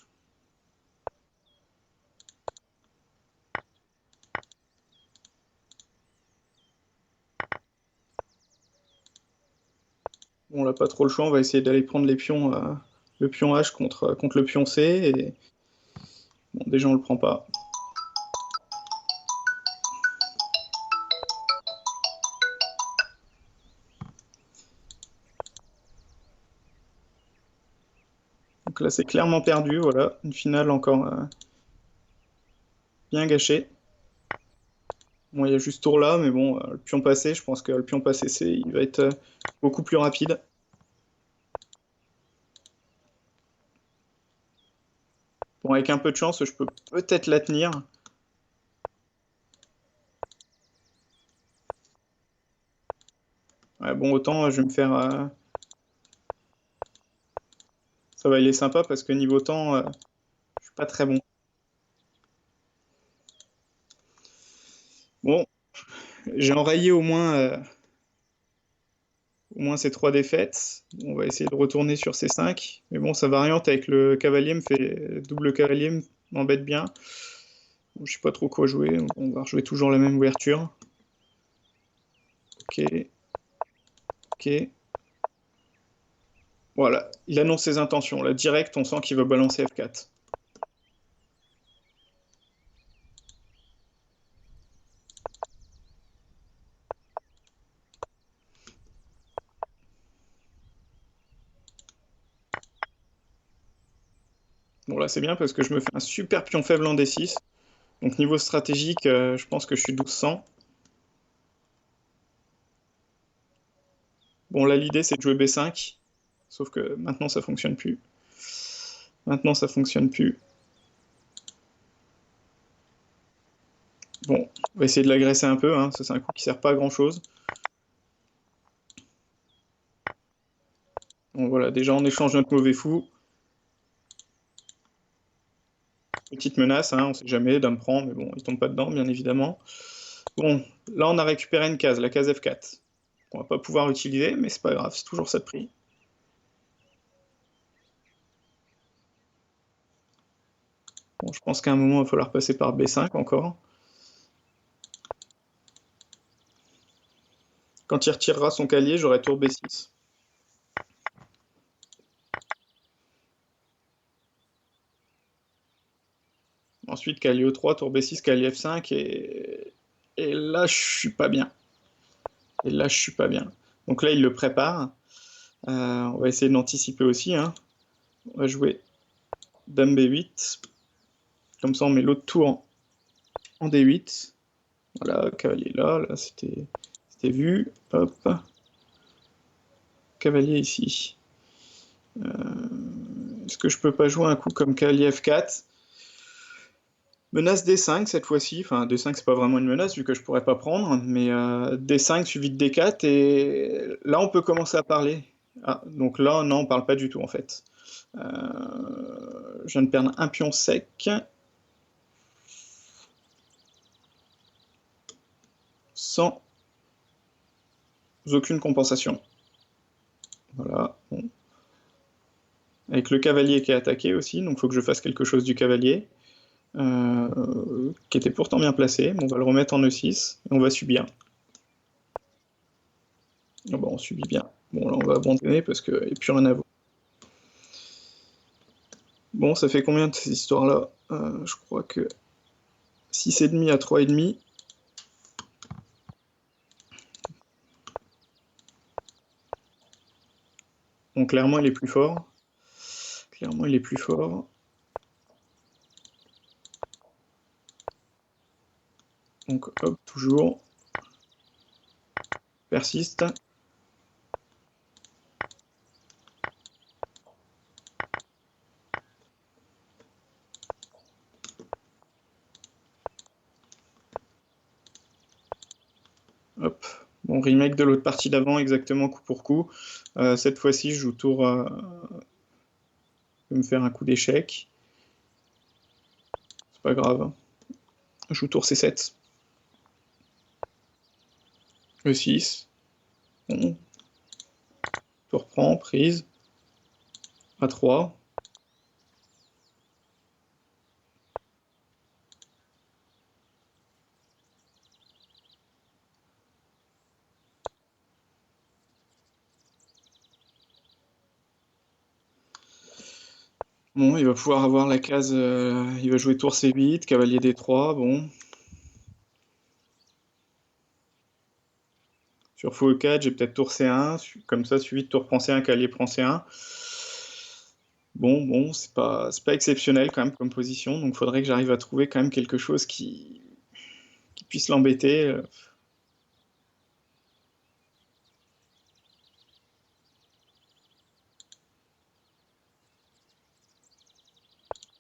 Bon, on n'a pas trop le choix, on va essayer d'aller prendre les pions, le pion H contre le pion C. Et... Bon, déjà, on le prend pas. Donc là, c'est clairement perdu, voilà. Une finale encore bien gâchée. Bon, il y a juste tour là, mais bon, le pion passé, je pense que le pion passé, il va être beaucoup plus rapide. Bon, avec un peu de chance, je peux peut-être la tenir. Ouais, bon, autant je vais me faire... Ça va, il est sympa parce que niveau temps, je suis pas très bon. Bon, j'ai enrayé au moins ces 3 défaites. On va essayer de retourner sur ces 5. Mais bon, sa variante avec le cavalier me fait double cavalier m'embête bien. Bon, je sais pas trop quoi jouer. On va rejouer toujours la même ouverture. Ok, ok. Voilà, il annonce ses intentions. Là, direct, on sent qu'il va balancer F4. Bon, là, c'est bien parce que je me fais un super pion faible en D6. Donc, niveau stratégique, je pense que je suis 1200. Bon, là, l'idée, c'est de jouer B5. Sauf que maintenant, ça fonctionne plus. Maintenant, ça fonctionne plus. Bon, on va essayer de l'agresser un peu. Hein. Ça, c'est un coup qui sert pas à grand-chose. Bon, voilà, déjà, on échange notre mauvais fou. Petite menace, hein, on sait jamais, dame prend, mais bon, il tombe pas dedans, bien évidemment. Bon, là, on a récupéré une case, la case F4. On va pas pouvoir utiliser, mais c'est pas grave, c'est toujours ça de prix. Bon, je pense qu'à un moment, il va falloir passer par B5 encore. Quand il retirera son cavalier, j'aurai tour B6. Ensuite, cavalier E3, tour B6, cavalier F5, et là, je suis pas bien. Et là, je suis pas bien. Donc là, il le prépare. On va essayer d'anticiper aussi. Hein. On va jouer Dame B8. Comme ça, on met l'autre tour en D8. Voilà, cavalier là c'était vu. Hop. Cavalier ici. Est-ce que je peux pas jouer un coup comme cavalier F4? Menace D5 cette fois-ci. Enfin, D5 c'est pas vraiment une menace vu que je pourrais pas prendre, mais D5 suivi de D4 et là on peut commencer à parler. Ah, donc là non, on parle pas du tout en fait. Je viens de perdre un pion sec. Sans aucune compensation. Voilà. Bon. Avec le cavalier qui est attaqué aussi, donc il faut que je fasse quelque chose du cavalier, qui était pourtant bien placé. Bon, on va le remettre en E6 et on va subir. Oh, bah, on subit bien. Bon, là on va abandonner parce qu'il n'y a plus rien à voir. Bon, ça fait combien de ces histoires-là? Je crois que 6,5 à 3,5. Bon, clairement, il est plus fort. Clairement, il est plus fort. Donc, hop, toujours. Persiste. Hop. Bon, remake de l'autre partie d'avant, exactement coup pour coup. Cette fois-ci, je joue tour... je vais me faire un coup d'échec. C'est pas grave. Je joue tour C7. E6. Bon. Tour prend, prise. A3. Bon, il va pouvoir avoir la case... il va jouer tour C8, cavalier D3, bon. Sur fou E4, j'ai peut-être tour C1, comme ça, suivi de tour prend C1, cavalier prend C1. Bon, c'est pas exceptionnel quand même comme position, donc il faudrait que j'arrive à trouver quand même quelque chose qui puisse l'embêter.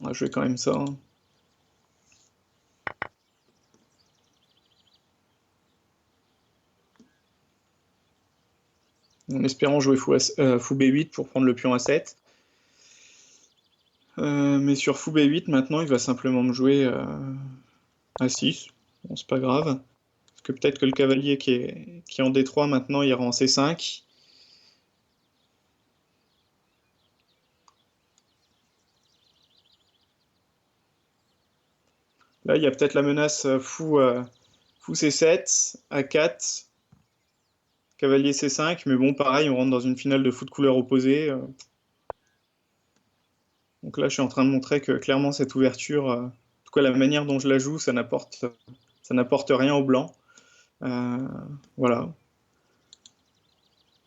On va jouer quand même ça. Hein. En espérant jouer fou B8 pour prendre le pion A7. Mais sur fou B8, maintenant, il va simplement me jouer A6. Bon, c'est pas grave. que peut-être que le cavalier qui est en D3 maintenant ira en C5. Là, il y a peut-être la menace fou C7, A4, cavalier C5, mais bon, pareil, on rentre dans une finale de fou de couleur opposée. Donc là, je suis en train de montrer que clairement, cette ouverture, en tout cas la manière dont je la joue, ça n'apporte rien au blanc. Voilà.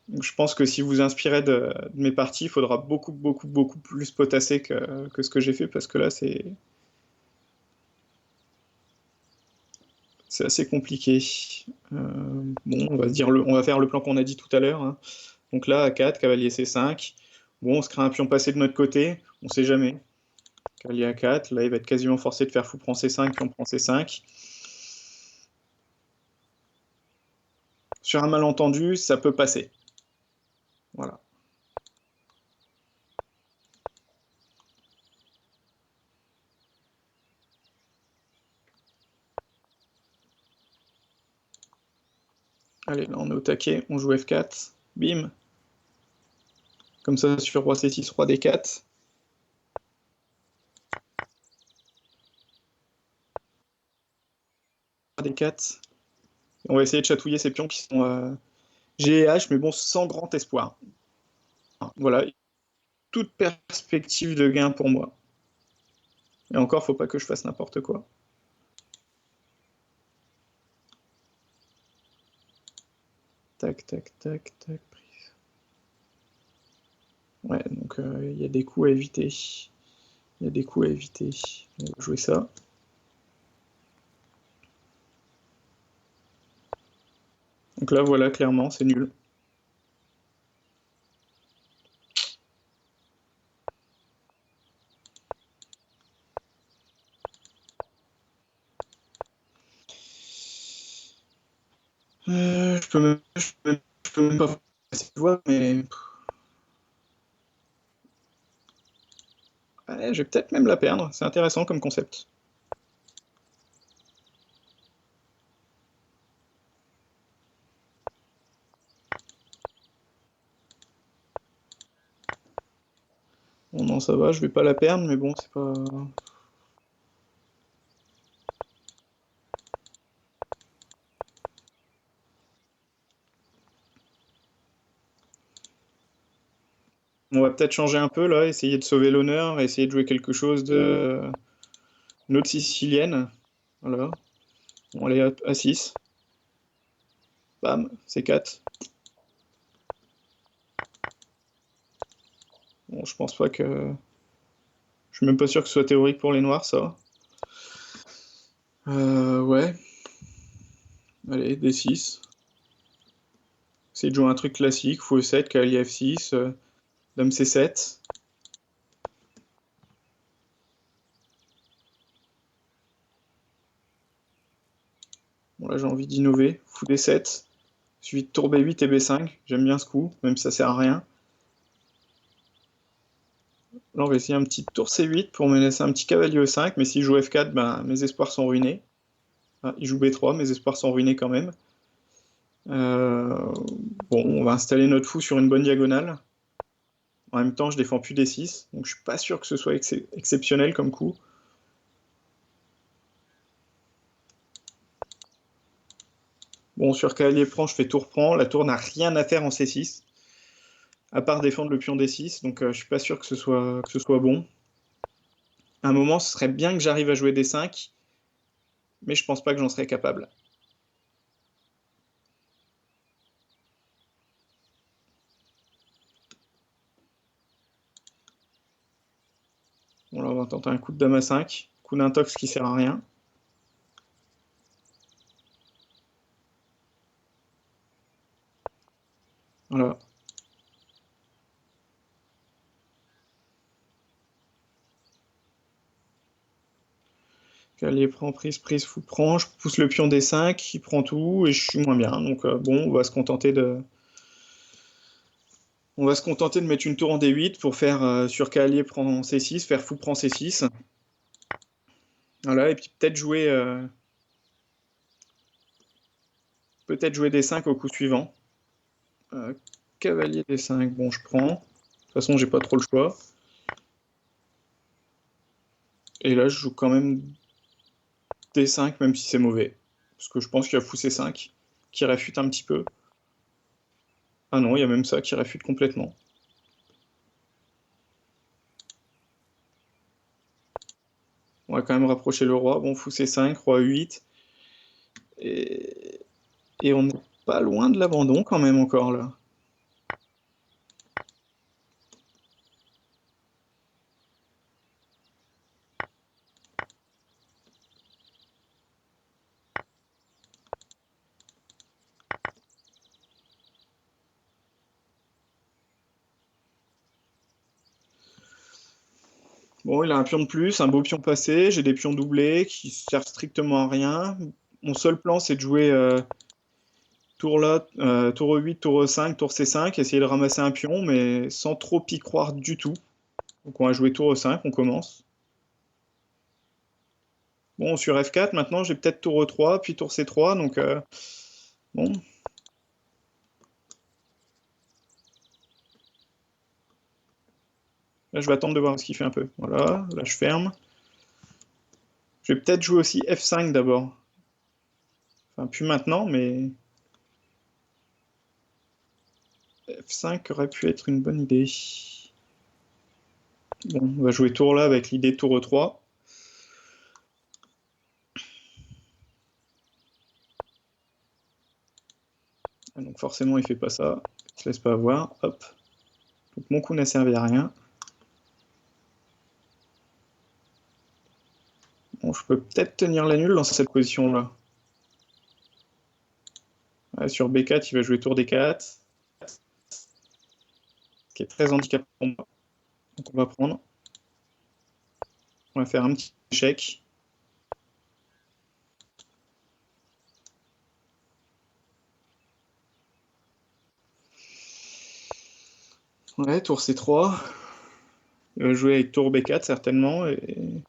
Donc, je pense que si vous inspirez de mes parties, il faudra beaucoup, beaucoup, beaucoup plus potasser que ce que j'ai fait, parce que là, c'est assez compliqué. Bon, on va faire le plan qu'on a dit tout à l'heure, hein. Donc là, A4, cavalier C5. Bon, on se crée un pion passé de notre côté, on sait jamais. Cavalier A4, là, il va être quasiment forcé de faire fou prend C5, pion prend C5. Sur un malentendu, ça peut passer. Voilà. Allez, là, on est au taquet, on joue F4. Bim. Comme ça, sur roi C6, roi D4. Roi D4. On va essayer de chatouiller ces pions qui sont G et H, mais bon, sans grand espoir. Voilà, toute perspective de gain pour moi. Et encore, faut pas que je fasse n'importe quoi. Tac, tac, tac, tac, prise. Ouais, donc il y a des coups à éviter. Il y a des coups à éviter. On va jouer ça. Donc là, voilà, clairement, c'est nul. Je peux même pas faire cette voix, mais ouais, je vais peut-être même la perdre. C'est intéressant comme concept. Bon, non, ça va, je vais pas la perdre, mais bon, c'est pas. On va peut-être changer un peu là, essayer de sauver l'honneur, essayer de jouer quelque chose de. Une autre sicilienne. Voilà. On est à 6. Bam, C4. Bon, je pense pas que. Je suis même pas sûr que ce soit théorique pour les noirs, ça. Ouais. Allez, D6. Essayer de jouer un truc classique, fou E7, cavalier F6, dame C7. Bon, là, j'ai envie d'innover. Fou D7. Suivi de tour B8 et B5. J'aime bien ce coup, même si ça sert à rien. Là, on va essayer un petit tour C8 pour me laisser un petit cavalier E5, mais s'il joue F4, ben, mes espoirs sont ruinés. Ah, il joue B3, mes espoirs sont ruinés quand même. Euh, Bon, on va installer notre fou sur une bonne diagonale. En même temps, je défends plus D6, donc je suis pas sûr que ce soit exceptionnel comme coup. Bon, sur cavalier prend, je fais tour prend. La tour n'a rien à faire en C6, à part défendre le pion D6, donc je suis pas sûr que ce soit bon. À un moment, ce serait bien que j'arrive à jouer D5, mais je pense pas que j'en serais capable. Bon, là, on va tenter un coup de dame à 5, coup d'intox qui sert à rien. Voilà. Cavalier prend, prise, prise, fou prend. Je pousse le pion D5, il prend tout et je suis moins bien. Donc bon, on va se contenter de. On va se contenter de mettre une tour en D8 pour faire sur cavalier prend C6, faire fou prend C6. Voilà, et puis peut-être jouer. peut-être jouer D5 au coup suivant. Cavalier D5, bon, je prends. De toute façon, j'ai pas trop le choix. Et là, je joue quand même D5, même si c'est mauvais. Parce que je pense qu'il y a fou C5 qui réfute un petit peu. Ah non, il y a même ça qui réfute complètement. On va quand même rapprocher le roi. Bon, fou C5, roi 8. Et on n'est pas loin de l'abandon quand même encore là. Bon, il a un pion de plus, un beau pion passé. J'ai des pions doublés qui servent strictement à rien. Mon seul plan, c'est de jouer tour là, tour E8, tour E5, tour C5, essayer de ramasser un pion, mais sans trop y croire du tout. Donc on va jouer tour E5, on commence. Bon, sur F4, maintenant j'ai peut-être tour E3, puis tour C3, donc bon. Là, je vais attendre de voir ce qu'il fait un peu. Voilà, là je ferme. Je vais peut-être jouer aussi F5 d'abord. Enfin, plus maintenant, mais F5 aurait pu être une bonne idée. Bon, on va jouer tour là avec l'idée tour E3. Donc forcément, il fait pas ça. Il se laisse pas avoir. Hop. Donc mon coup n'a servi à rien. Bon, je peux peut-être tenir la nulle dans cette position-là. Ouais, sur B4, il va jouer tour D4. Ce qui est très handicapant pour moi. Donc on va prendre. On va faire un petit échec. Ouais, tour C3. Il va jouer avec tour B4 certainement. Et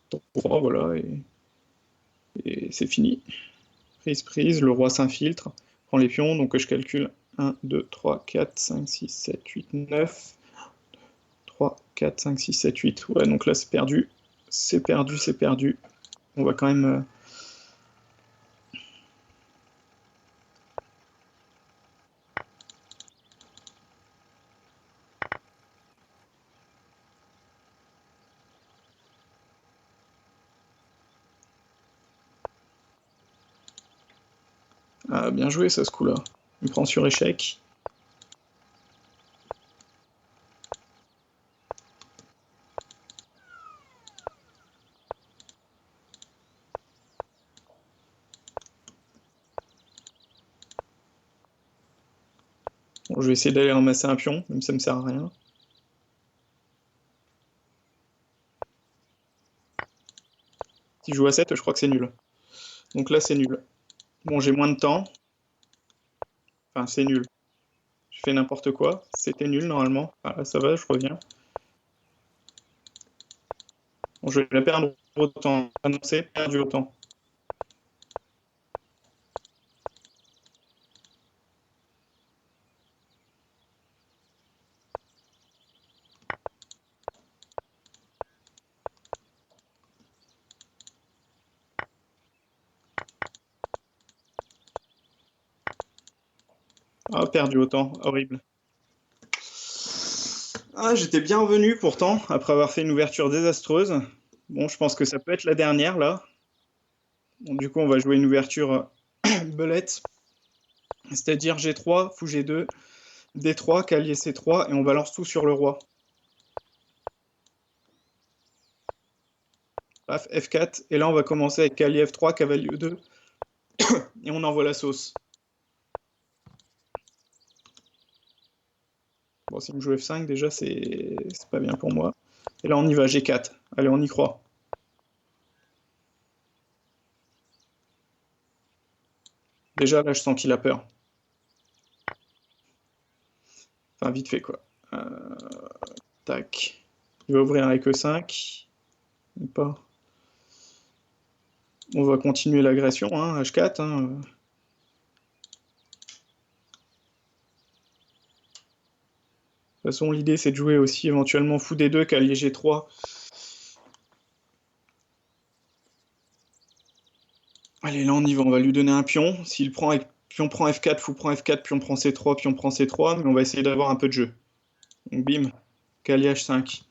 tour 3, voilà. Et c'est fini. Prise, le roi s'infiltre. Prend les pions, donc je calcule 1, 2, 3, 4, 5, 6, 7, 8, 9. 3, 4, 5, 6, 7, 8. Ouais, donc là c'est perdu. C'est perdu, c'est perdu. On va quand même... Ah, bien joué ça, ce coup-là. Il prend sur échec. Bon, je vais essayer d'aller ramasser un pion, même si ça me sert à rien. Si je joue à 7, je crois que c'est nul. Donc là, c'est nul. Bon, j'ai moins de temps. Enfin, c'est nul. Je fais n'importe quoi. C'était nul, normalement. Ah, là, ça va, je reviens. Bon, je vais la perdre autant. Annoncé, perdu autant. Ah, perdu autant. Horrible. Ah, j'étais bien revenu pourtant, après avoir fait une ouverture désastreuse. Bon, je pense que ça peut être la dernière, là. Bon, du coup, on va jouer une ouverture belette. C'est-à-dire G3, fou G2, D3, cavalier C3, et on balance tout sur le roi. Paf, F4, et là on va commencer avec cavalier F3, cavalier E2, et on envoie la sauce. Bon, si me joue F5, déjà c'est pas bien pour moi. Et là on y va, G4. Allez, on y croit. Déjà là je sens qu'il a peur. Enfin, vite fait quoi. Tac. Il va ouvrir avec E5. Ou pas. On va continuer l'agression, hein, H4. Hein. façon, l'idée, c'est de jouer aussi éventuellement fou D2, cavalier G3. Allez, là, on y va. On va lui donner un pion. S'il prend avec pion prend F4, fou prend F4, pion prend C3, pion prend C3. Mais on va essayer d'avoir un peu de jeu. Donc, bim, cavalier H5.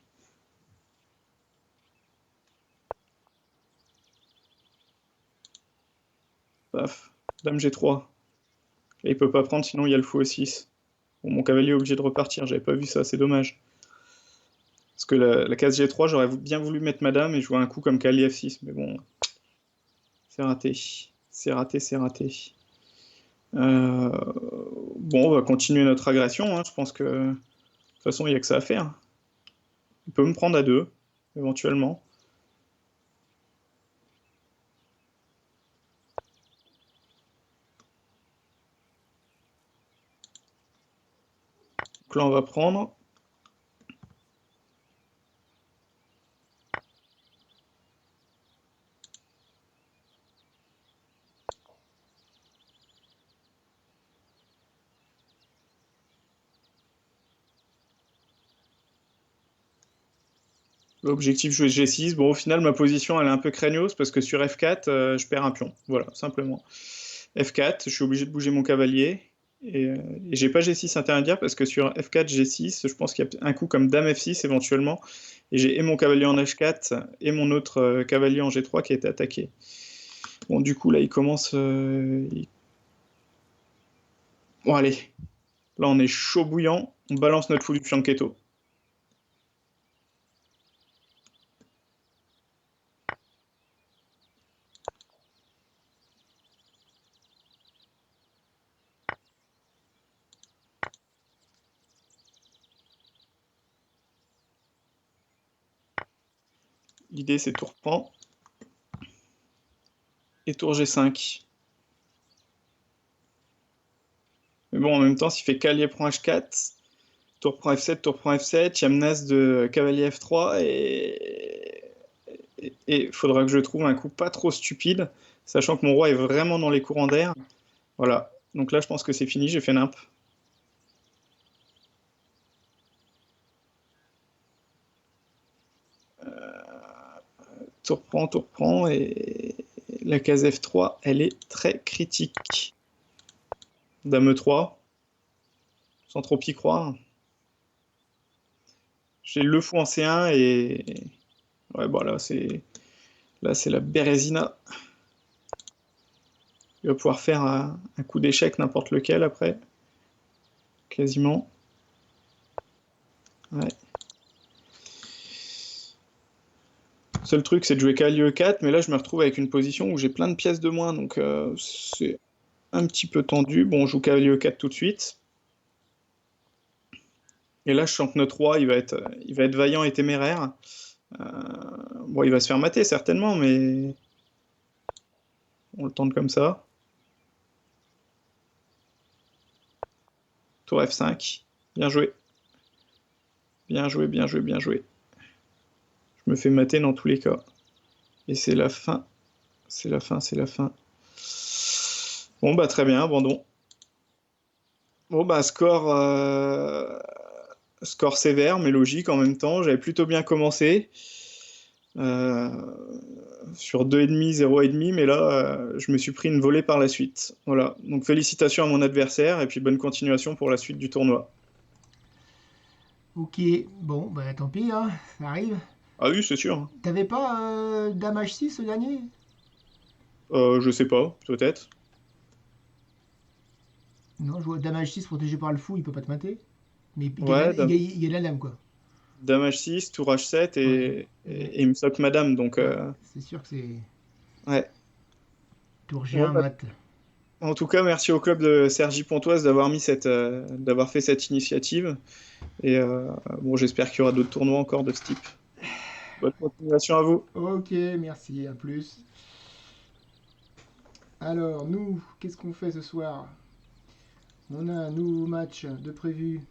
Paf, dame G3. Là, il peut pas prendre, sinon il y a le fou E6. Bon, mon cavalier est obligé de repartir. J'avais pas vu ça, c'est dommage. Parce que la case G3, j'aurais bien voulu mettre madame et jouer un coup comme cavalier F6. Mais bon, c'est raté. C'est raté, c'est raté. Euh, Bon, on va continuer notre agression, hein. Je pense que de toute façon, il n'y a que ça à faire. Il peut me prendre à deux, éventuellement. Donc là, on va prendre. L'objectif, jouer G6. Bon, au final, ma position, elle est un peu craignos parce que sur F4, je perds un pion. Voilà, simplement. F4, je suis obligé de bouger mon cavalier. Et j'ai pas G6 intermédiaire parce que sur F4, G6, je pense qu'il y a un coup comme Dame F6 éventuellement. Et j'ai et mon cavalier en H4 et mon autre cavalier en G3 qui a été attaqué. Bon, du coup, là, il commence. Bon, allez. Là, on est chaud bouillant. On balance notre fou du fianchetto. L'idée, c'est tour prend. Et tour G5. Mais bon, en même temps, s'il fait cavalier prend H4, tour prend F7, tour prend F7, il y a menace de cavalier F3 et il faudra que je trouve un coup pas trop stupide, sachant que mon roi est vraiment dans les courants d'air. Voilà. Donc là, je pense que c'est fini, j'ai fait nimp. Tour prend, et la case F3, elle est très critique. Dame E3, sans trop y croire. J'ai le fou en C1 et... Ouais, bon, là, c'est la Bérésina. Il va pouvoir faire un coup d'échec, n'importe lequel, après. Quasiment. Ouais. Le seul truc, c'est de jouer cavalier E4, mais là, je me retrouve avec une position où j'ai plein de pièces de moins, donc c'est un petit peu tendu. Bon, on joue cavalier E4 tout de suite. Et là, je sens que notre roi, il va être vaillant et téméraire. Euh, bon, il va se faire mater, certainement, mais on le tente comme ça. Tour F5. Bien joué. Bien joué, bien joué, bien joué. Je me fais mater dans tous les cas. Et c'est la fin. C'est la fin, c'est la fin. Bon, bah très bien, abandon. Bon, bah score sévère, mais logique en même temps. J'avais plutôt bien commencé. Euh, Sur 2,5, 0,5, mais là, je me suis pris une volée par la suite. Voilà. Donc félicitations à mon adversaire et puis bonne continuation pour la suite du tournoi. Ok, bon, bah tant pis, hein, ça arrive. Ah oui, c'est sûr. T'avais pas Dame H6 au dernier? Je sais pas, peut-être. Non, je vois Dame H6 protégé par le fou, il peut pas te mater. Mais Ouais, il gagne la dame, quoi. Dame H6, Tour H7 Ouais, et il me soque Madame. Donc, ouais, c'est sûr que c'est ouais. tour Bon, G1 bah, mat. en tout cas, merci au club de Sergi Pontoise d'avoir fait cette initiative. Et bon, j'espère qu'il y aura d'autres tournois encore de ce type. Bonne continuation à vous. Ok, merci, à plus. Alors, nous, qu'est-ce qu'on fait ce soir? On a un nouveau match de prévu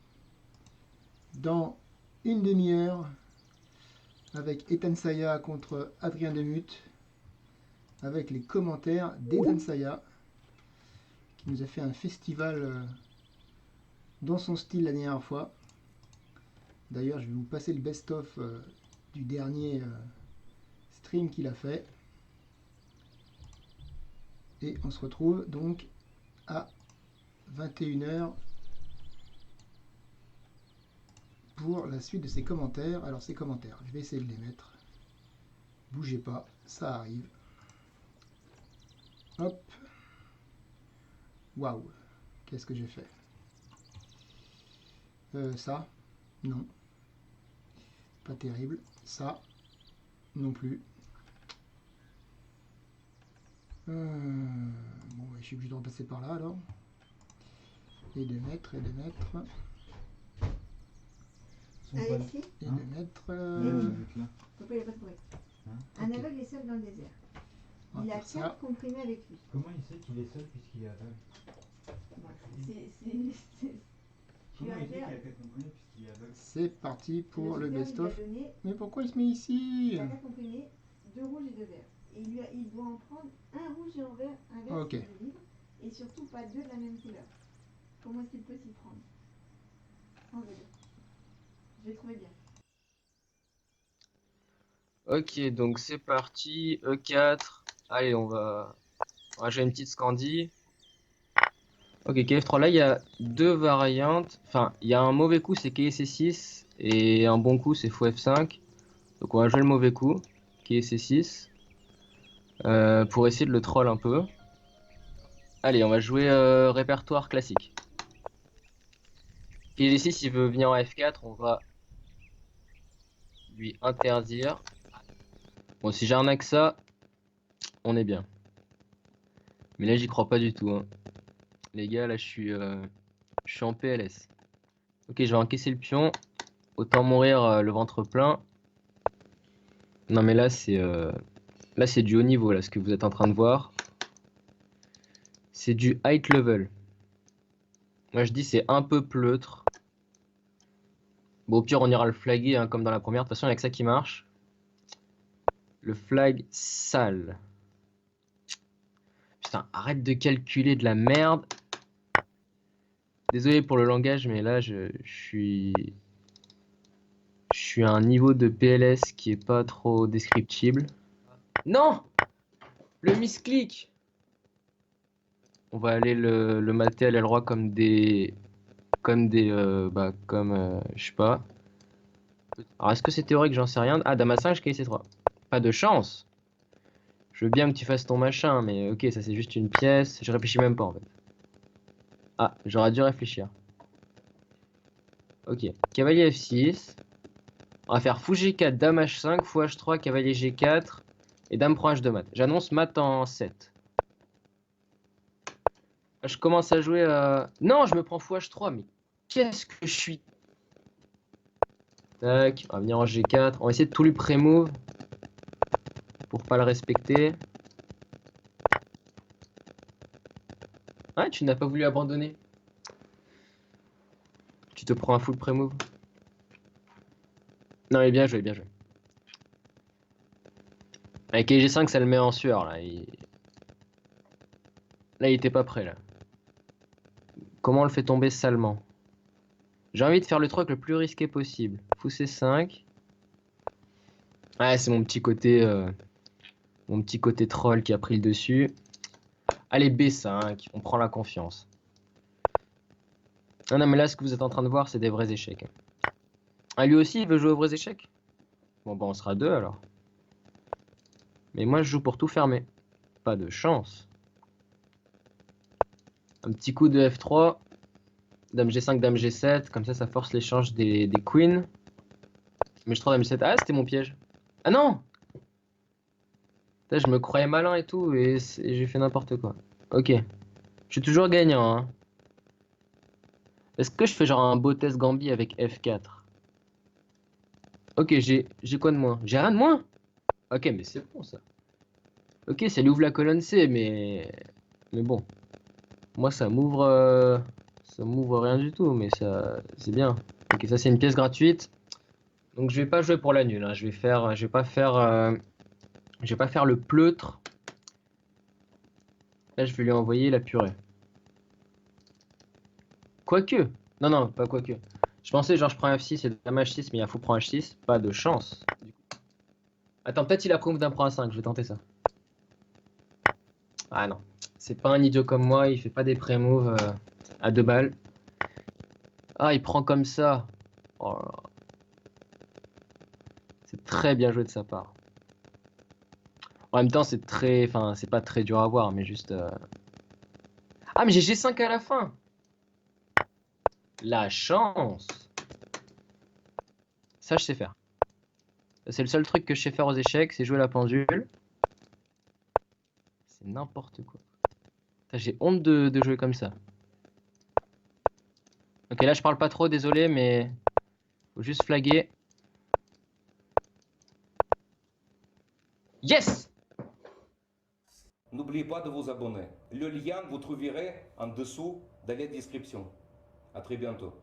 dans une demi-heure avec Ethan Saya contre Adrien Demuth, avec les commentaires d'Ethan Saya qui nous a fait un festival dans son style la dernière fois. D'ailleurs, je vais vous passer le best-of du dernier stream qu'il a fait. Et on se retrouve donc à 21h pour la suite de ses commentaires. Alors ces commentaires, je vais essayer de les mettre. Bougez pas, ça arrive. Hop. Waouh. Qu'est-ce que j'ai fait? Ça, non. Pas terrible. Ça, non plus. Bon, je suis obligé de repasser par là alors. Et de mettre, et de mettre. Alexis, Et de mettre. pourquoi il n'y a pas de bruit? Un Ok. aveugle est seul dans le désert. On va Il a faire ça. 4 comprimés avec lui. Comment il sait qu'il est seul puisqu'il est aveugle? Comment il sait qu'il a 4 comprimés puisqu'il est aveugle? C'est parti pour le best-of. Il lui a donné Mais pourquoi il se met ici? 4 comprimés, 2 rouges et 2 verts. Et il doit en prendre un rouge et un vert Ok. sur le livre, et surtout pas 2 de la même couleur. Comment est-ce qu'il peut s'y prendre? Enlevez-le. Je l'ai trouvé bien. Ok, donc c'est parti, E4. Allez, on va jouer une petite Scandi. Ok, KF3, là il y a deux variantes. Enfin, il y a un mauvais coup, c'est KSC6, et un bon coup, c'est fou F5. Donc on va jouer le mauvais coup, KSC6, pour essayer de le troll un peu. Allez, on va jouer répertoire classique. KG6, il veut venir en F4, on va lui interdire. Bon, si j'arnaque ça, on est bien. Mais là, j'y crois pas du tout, hein. Les gars, là, je suis en PLS. Ok, je vais encaisser le pion. Autant mourir le ventre plein. Non, mais là, c'est du haut niveau, là, ce que vous êtes en train de voir. C'est du high level. Moi, je dis c'est un peu pleutre. Bon, au pire, on ira le flaguer, hein, comme dans la première. De toute façon, il n'y a que ça qui marche. Le flag sale. Putain, arrête de calculer de la merde. Désolé pour le langage, mais là, je suis à un niveau de PLS qui est pas trop descriptible. Non! Le misclick! On va aller le mater à l'aile roi comme des... je sais pas. Alors, est-ce que c'est théorique? J'en sais rien. Ah, dame A5, je KC3. Pas de chance! Je veux bien que tu fasses ton machin, mais ok, ça c'est juste une pièce. Je réfléchis même pas, en fait. Ah, j'aurais dû réfléchir. Ok, cavalier F6. On va faire fou G4, dame H5, fou H3, cavalier G4 et dame prend H2 mat. J'annonce mat en 7. Je commence à jouer Non, je me prends fou H3, mais qu'est-ce que je suis? Tac, on va venir en G4. On va essayer de tout lui pré-move pour pas le respecter. Ah, tu n'as pas voulu abandonner. Tu te prends un full pré-move. Non, mais bien joué, bien joué. Avec les G5, ça le met en sueur, là. Là, il était pas prêt, là. Comment on le fait tomber salement? J'ai envie de faire le truc le plus risqué possible. Fou C5. Ouais, c'est mon petit côté troll qui a pris le dessus. Allez, B5, on prend la confiance. Ah non, mais là, ce que vous êtes en train de voir, c'est des vrais échecs. Ah, lui aussi, il veut jouer aux vrais échecs? Bon, bah, on sera deux, alors. Mais moi, je joue pour tout fermer. Pas de chance. Un petit coup de F3. Dame G5, Dame G7. Comme ça force l'échange des queens. Mais je trouve Dame G7. Ah, c'était mon piège. Ah non! Putain, je me croyais malin et tout, et j'ai fait n'importe quoi. Ok. Je suis toujours gagnant, hein. Est-ce que je fais genre un beau test Gambi avec F4? Ok, j'ai quoi de moins? J'ai rien de moins? Ok, mais c'est bon, ça. Ok, ça lui ouvre la colonne C, mais bon. Moi, ça m'ouvre rien du tout, mais ça, c'est bien. Ok, ça, c'est une pièce gratuite. Donc, je vais pas jouer pour la nulle, hein. Je vais pas faire le pleutre. Là, je vais lui envoyer la purée. Quoique. Non, non, pas quoique. Je pensais genre je prends F6 et dame H6, mais il y a fou prend H6. Pas de chance. Du coup. Attends, peut-être il a pris dame prend A5, je vais tenter ça. Ah non, c'est pas un idiot comme moi, il fait pas des pré-moves à 2 balles. Ah, il prend comme ça. Oh là là. C'est très bien joué de sa part. En même temps, c'est très... Enfin, c'est pas très dur à voir, mais juste... Ah, mais j'ai G5 à la fin. La chance. Ça, je sais faire. C'est le seul truc que je sais faire aux échecs, c'est jouer la pendule. C'est n'importe quoi. J'ai honte de jouer comme ça. Ok, là, je parle pas trop, désolé, mais... Faut juste flaguer. Yes! N'oubliez pas de vous abonner. Le lien vous trouverez en dessous dans la description. À très bientôt.